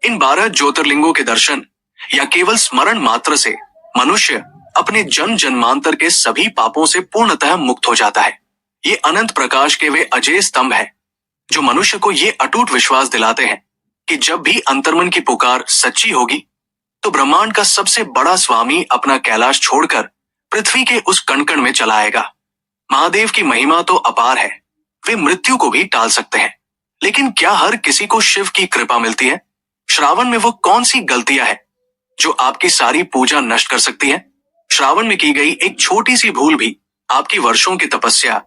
इन 12 ज्योतिर्लिंगों के दर्शन या केवल स्मरण मात्र से मनुष्य अपने जन्म जन्मांतर के सभी पापों से पूर्णतः मुक्त हो जाता है। ये अनंत प्रकाश के वे अजय स्तंभ है, जो मनुष्य को ये अटूट विश्वास दिलाते हैं कि जब भी अंतर्मन की पुकार सच्ची होगी, तो ब्रह्मांड का सबसे बड़ा स्वामी अपना कैलाश छोड़कर पृथ्वी के उस कण-कण में चला आएगा। महादेव की महिमा तो अपार है, वे मृत्यु को भी टाल सकते हैं। लेकिन क्या हर किसी को शिव की कृपा मिलती है? श्रावण में वो कौन सी गलतियां हैं जो आपकी सारी पूजा नष्ट कर सकती है? श्रावण में की गई एक छोटी सी भूल भी आपकी वर्षों की तपस्या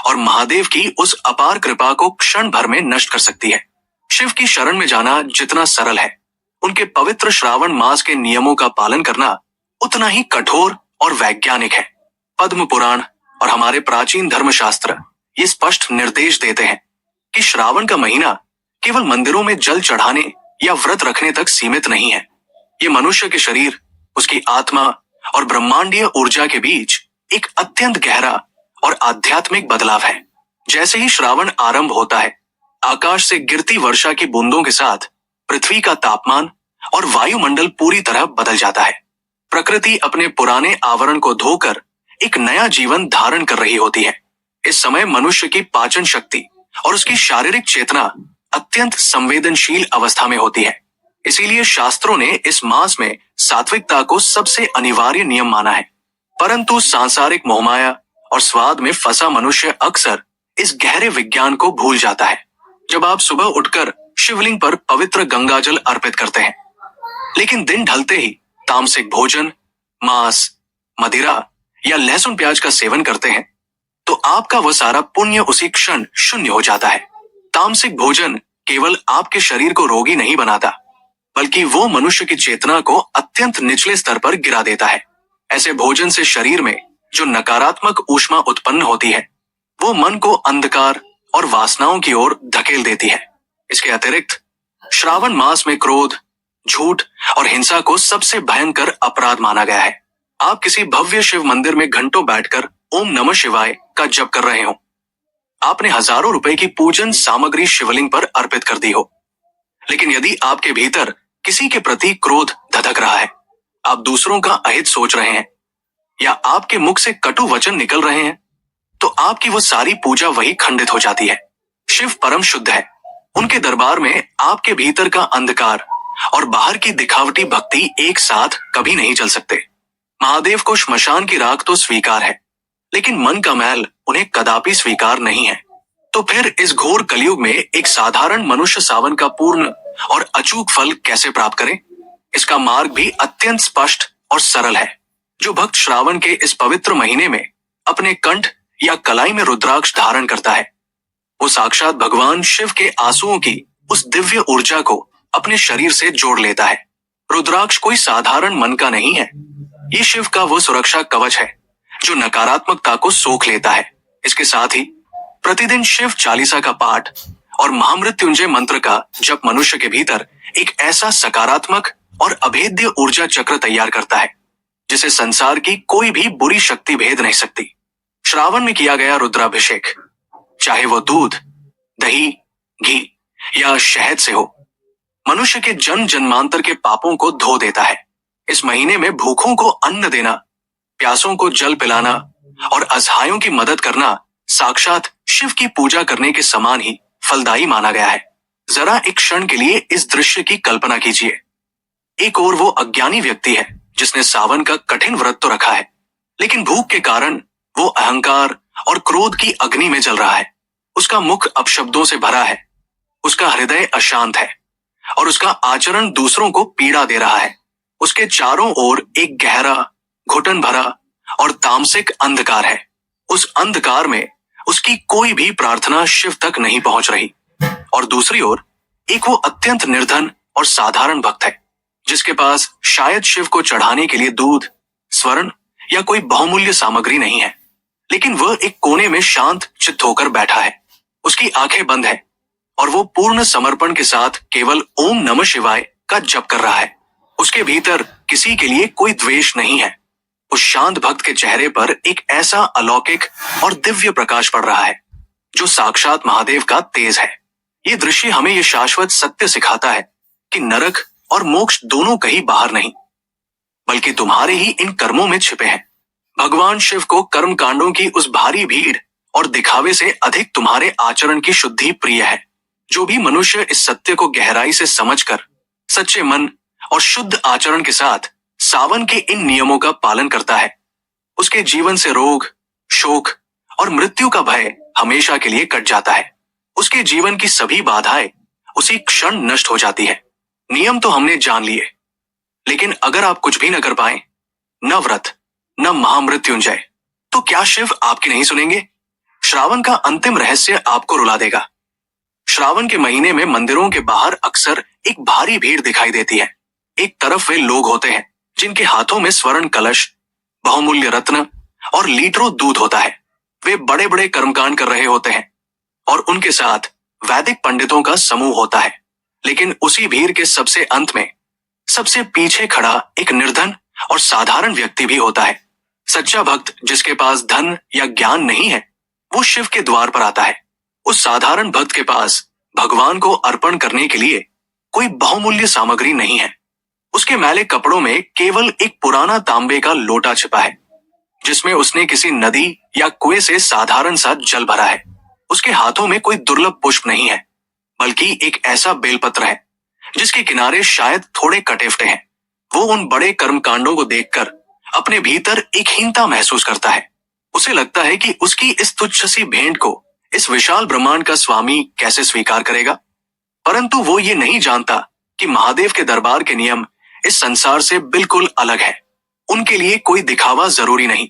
और महादेव की उस अपार कृपा को क्षण भर में नष्ट कर सकती है। शिव की शरण में जाना जितना सरल है, उनके पवित्र श्रावण मास के नियमों का पालन करना उतना ही कठोर और वैज्ञानिक है। पद्म पुराण और हमारे प्राचीन धर्मशास्त्र ये स्पष्ट निर्देश देते हैं कि श्रावण का महीना केवल मंदिरों में जल चढ़ाने या व्रत रखने तक सीमित नहीं है। ये मनुष्य के शरीर, उसकी आत्मा और ब्रह्मांडीय ऊर्जा के बीच एक अत्यंत गहरा और आध्यात्मिक बदलाव है। जैसे ही श्रावण आरंभ होता है, आकाश से गिरती वर्षा की बूंदों के साथ पृथ्वी का तापमान और वायुमंडल पूरी तरह बदल जाता है। प्रकृति अपने पुराने आवरण को धोकर एक नया जीवन धारण कर रही होती है। इस समय मनुष्य की पाचन शक्ति और उसकी शारीरिक चेतना अत्यंत संवेदनशील अवस्था में होती है। इसीलिए शास्त्रों ने इस मास में सात्विकता को सबसे अनिवार्य नियम माना है। परंतु सांसारिक मोहमाया और स्वाद में फंसा मनुष्य अक्सर इस गहरे विज्ञान को भूल जाता है। जब आप सुबह उठकर शिवलिंग पर पवित्र गंगाजल अर्पित करते हैं, लेकिन दिन ढलते ही तामसिक भोजन, मांस, मदिरा या लहसुन प्याज का सेवन करते हैं, तो आपका वह सारा पुण्य उसी क्षण शून्य हो जाता है। तामसिक भोजन केवल आपके शरीर को रोगी नहीं बनाता, बल्कि वो मनुष्य की चेतना को अत्यंत निचले स्तर पर गिरा देता है। ऐसे भोजन से शरीर में जो नकारात्मक ऊष्मा उत्पन्न होती है, वो मन को अंधकार और वासनाओं की ओर धकेल देती है। इसके अतिरिक्त श्रावण मास में क्रोध, झूठ और हिंसा को सबसे भयंकर अपराध माना गया है। आप किसी भव्य शिव मंदिर में घंटों बैठकर ओम नमः शिवाय का जप कर रहे हो, आपने हजारों रुपए की पूजन सामग्री शिवलिंग पर अर्पित कर दी हो, लेकिन यदि आपके भीतर किसी के प्रति क्रोध धधक रहा है, आप दूसरों का अहित सोच रहे हैं या आपके मुख से कटु वचन निकल रहे हैं, तो आपकी वो सारी पूजा वही खंडित हो जाती है। शिव परम शुद्ध है। उनके दरबार में आपके भीतर का अंधकार और बाहर की दिखावटी भक्ति एक साथ कभी नहीं चल सकते। महादेव को श्मशान की राख तो स्वीकार है, लेकिन मन का मैल उन्हें कदापि स्वीकार नहीं है। तो फिर इस घोर कलयुग में एक साधारण मनुष्य सावन का पूर्ण और अचूक फल कैसे प्राप्त करे? इसका मार्ग भी अत्यंत स्पष्ट और सरल है। जो भक्त श्रावण के इस पवित्र महीने में अपने कंठ या कलाई में रुद्राक्ष धारण करता है, वो साक्षात भगवान शिव के आंसुओं की उस दिव्य ऊर्जा को अपने शरीर से जोड़ लेता है। रुद्राक्ष कोई साधारण मन का नहीं है, ये शिव का वो सुरक्षा कवच है जो नकारात्मकता को सोख लेता है। इसके साथ ही प्रतिदिन शिव चालीसा का पाठ और महामृत्युंजय मंत्र का जप मनुष्य के भीतर एक ऐसा सकारात्मक और अभेद्य ऊर्जा चक्र तैयार करता है जिसे संसार की कोई भी बुरी शक्ति भेद नहीं सकती। श्रावण में किया गया रुद्राभिषेक, चाहे वो दूध, दही, घी या शहद से हो, मनुष्य के जन्म जन्मांतर के पापों को धो देता है। इस महीने में भूखों को अन्न देना, प्यासों को जल पिलाना और असहायों की मदद करना साक्षात शिव की पूजा करने के समान ही फलदायी माना गया है। जरा एक क्षण के लिए इस दृश्य की कल्पना कीजिए। एक ओर वो अज्ञानी व्यक्ति है जिसने सावन का कठिन व्रत तो रखा है, लेकिन भूख के कारण वो अहंकार और क्रोध की अग्नि में जल रहा है। उसका मुख अपशब्दों से भरा है, उसका हृदय अशांत है और उसका आचरण दूसरों को पीड़ा दे रहा है। उसके चारों ओर एक गहरा, घुटन भरा और तामसिक अंधकार है। उस अंधकार में उसकी कोई भी प्रार्थना शिव तक नहीं पहुंच रही। और दूसरी ओर एक वो अत्यंत निर्धन और साधारण भक्त है जिसके पास शायद शिव को चढ़ाने के लिए दूध, स्वर्ण या कोई बहुमूल्य सामग्री नहीं है, लेकिन वह एक कोने में शांत चित्त होकर बैठा है। उसकी आंखें बंद है और वो पूर्ण समर्पण के साथ केवल ओम नमः शिवाय का जप कर रहा है। उसके भीतर किसी के लिए कोई द्वेष नहीं है। उस शांत भक्त के चेहरे पर एक ऐसा अलौकिक और दिव्य प्रकाश पड़ रहा है जो साक्षात महादेव का तेज है। ये दृश्य हमें ये शाश्वत सत्य सिखाता है कि नरक और मोक्ष दोनों कहीं बाहर नहीं, बल्कि तुम्हारे ही इन कर्मों में छिपे हैं। भगवान शिव को कर्म कांडों की उस भारी भीड़ और दिखावे से अधिक तुम्हारे आचरण की शुद्धि प्रिय है। जो भी मनुष्य इस सत्य को गहराई से समझकर सच्चे मन और शुद्ध आचरण के साथ सावन के इन नियमों का पालन करता है, उसके जीवन से रोग, शोक और मृत्यु का भय हमेशा के लिए कट जाता है। उसके जीवन की सभी बाधाएं उसी क्षण नष्ट हो जाती है। नियम तो हमने जान लिए, लेकिन अगर आप कुछ भी न कर पाए, न व्रत न महामृत्युंजय, तो क्या शिव आपकी नहीं सुनेंगे? श्रावण का अंतिम रहस्य आपको रुला देगा। श्रावण के महीने में मंदिरों के बाहर अक्सर एक भारी भीड़ दिखाई देती है। एक तरफ वे लोग होते हैं जिनके हाथों में स्वर्ण कलश, बहुमूल्य रत्न और लीटरों दूध होता है। वे बड़े बड़े कर्मकांड कर रहे होते हैं और उनके साथ वैदिक पंडितों का समूह होता है। लेकिन उसी भीड़ के सबसे अंत में सबसे पीछे खड़ा एक निर्धन और साधारण व्यक्ति भी होता है। सच्चा भक्त जिसके पास धन या ज्ञान नहीं है, वो शिव के द्वार पर आता है। उस साधारण भक्त के पास भगवान को अर्पण करने के लिए कोई बहुमूल्य सामग्री नहीं है। उसके मैले कपड़ों में केवल एक पुराना तांबे का लोटा छिपा है जिसमें उसने किसी नदी या कुएं से साधारण सा जल भरा है। उसके हाथों में कोई दुर्लभ पुष्प नहीं है, बल्कि एक ऐसा बेलपत्र है जिसके किनारे शायद थोड़े कटे-फटे हैं। वो उन बड़े कर्मकांडों को देखकर अपने भीतर एक हीनता महसूस करता है। उसे लगता है कि उसकी इस तुच्छ सी भेंट को इस विशाल ब्रह्मांड का स्वामी कैसे स्वीकार करेगा। परंतु वो ये नहीं जानता कि महादेव के दरबार के नियम इस संसार से बिल्कुल अलग है। उनके लिए कोई दिखावा जरूरी नहीं।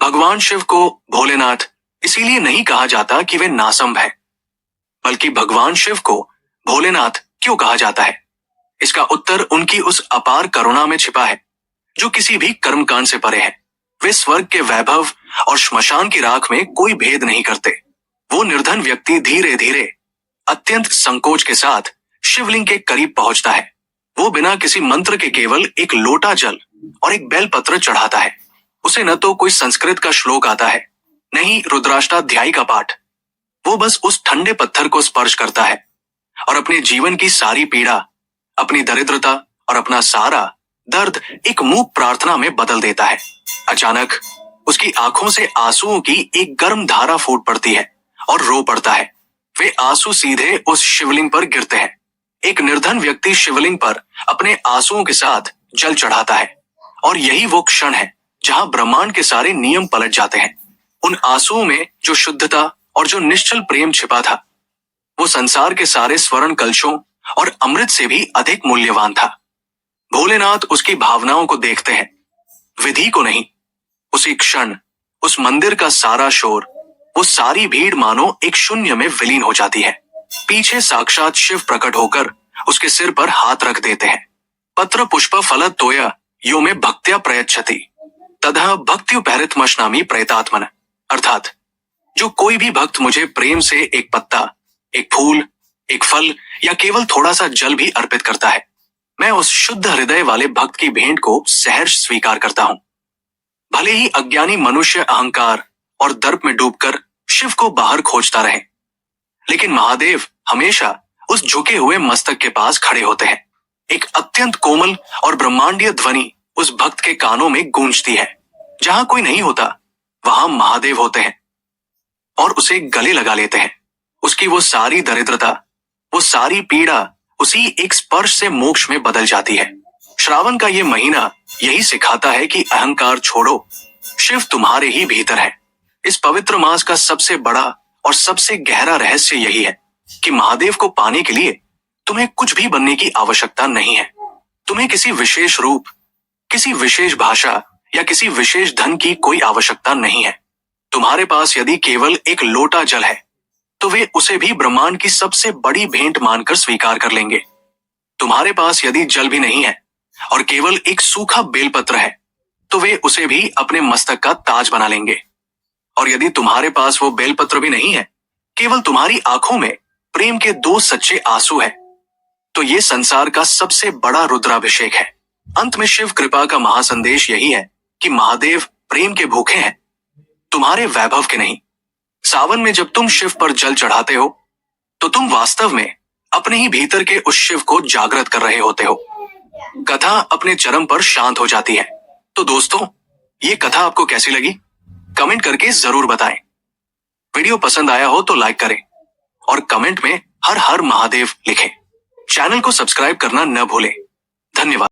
भगवान शिव को भोलेनाथ इसीलिए नहीं कहा जाता कि वे नासंभ है, बल्कि भगवान शिव को भोलेनाथ क्यों कहा जाता है, इसका उत्तर उनकी उस अपार करुणा में छिपा है जो किसी भी कर्मकांड से परे है। वे स्वर्ग के वैभव और श्मशान की राख में कोई भेद नहीं करते। वो निर्धन व्यक्ति धीरे धीरे अत्यंत संकोच के साथ शिवलिंग के करीब पहुंचता है। वो बिना किसी मंत्र के केवल एक लोटा जल और एक बेलपत्र चढ़ाता है। उसे न तो कोई संस्कृत का श्लोक आता है, न ही रुद्राष्टाध्यायी का पाठ। वो बस उस ठंडे पत्थर को स्पर्श करता है और अपने जीवन की सारी पीड़ा, अपनी दरिद्रता और अपना सारा दर्द एक मूक प्रार्थना में बदल देता है। अचानक उसकी आंखों से आंसुओं की एक गर्म धारा फूट पड़ती है और रो पड़ता है। वे आंसू सीधे उस शिवलिंग पर गिरते हैं। एक निर्धन व्यक्ति शिवलिंग पर अपने आंसुओं के साथ जल चढ़ाता है और यही वो क्षण है जहां ब्रह्मांड के सारे नियम पलट जाते हैं। उन आंसुओं में जो शुद्धता और जो निश्चल प्रेम छिपा था, वो संसार के सारे स्वर्ण कलशों और अमृत से भी अधिक मूल्यवान था। भोलेनाथ उसकी भावनाओं को देखते हैं, विधि को नहीं। उसी क्षण उस मंदिर का सारा शोर, वो सारी भीड़ मानो एक शून्य में विलीन हो जाती है। पीछे साक्षात शिव प्रकट होकर उसके सिर पर हाथ रख देते हैं। पत्र पुष्प फल तोय यो में भक्त्या प्रयच्छति तथा भक्त्युपहृतमश्नामि प्रेतात्मन। अर्थात जो कोई भी भक्त मुझे प्रेम से एक पत्ता, एक फूल, एक फल या केवल थोड़ा सा जल भी अर्पित करता है, मैं उस शुद्ध हृदय वाले भक्त की भेंट को सहर्ष स्वीकार करता हूं। भले ही अज्ञानी मनुष्य अहंकार और दर्प में डूबकर शिव को बाहर खोजता रहे, लेकिन महादेव हमेशा उस झुके हुए मस्तक के पास खड़े होते हैं। एक अत्यंत कोमल और ब्रह्मांडीय ध्वनि उस भक्त के कानों में गूंजती है। जहां कोई नहीं होता, वहां महादेव होते हैं और उसे गले लगा लेते हैं। उसकी वो सारी दरिद्रता, वो सारी पीड़ा उसी एक स्पर्श से मोक्ष में बदल जाती है। श्रावण का ये महीना यही सिखाता है कि अहंकार छोड़ो, शिव तुम्हारे ही भीतर है। इस पवित्र मास का सबसे बड़ा और सबसे गहरा रहस्य यही है कि महादेव को पाने के लिए तुम्हें कुछ भी बनने की आवश्यकता नहीं है। तुम्हें किसी विशेष रूप, किसी विशेष भाषा या किसी विशेष धन की कोई आवश्यकता नहीं है। तुम्हारे पास यदि केवल एक लोटा जल है, तो वे उसे भी ब्रह्मांड की सबसे बड़ी भेंट मानकर स्वीकार कर लेंगे। तुम्हारे पास यदि जल भी नहीं है और केवल एक सूखा बेलपत्र है, तो वे उसे भी अपने मस्तक का ताज बना लेंगे। और यदि तुम्हारे पास वो बेलपत्र भी नहीं है, केवल तुम्हारी आंखों में प्रेम के दो सच्चे आंसू है, तो ये संसार का सबसे बड़ा रुद्राभिषेक है। अंत में शिव कृपा का महासंदेश यही है कि महादेव प्रेम के भूखे हैं, तुम्हारे वैभव के नहीं। सावन में जब तुम शिव पर जल चढ़ाते हो, तो तुम वास्तव में अपने ही भीतर के उस शिव को जागृत कर रहे होते हो। कथा अपने चरम पर शांत हो जाती है। तो दोस्तों, ये कथा आपको कैसी लगी? कमेंट करके जरूर बताएं। वीडियो पसंद आया हो तो लाइक करें और कमेंट में हर हर महादेव लिखें। चैनल को सब्सक्राइब करना न भूलें। धन्यवाद।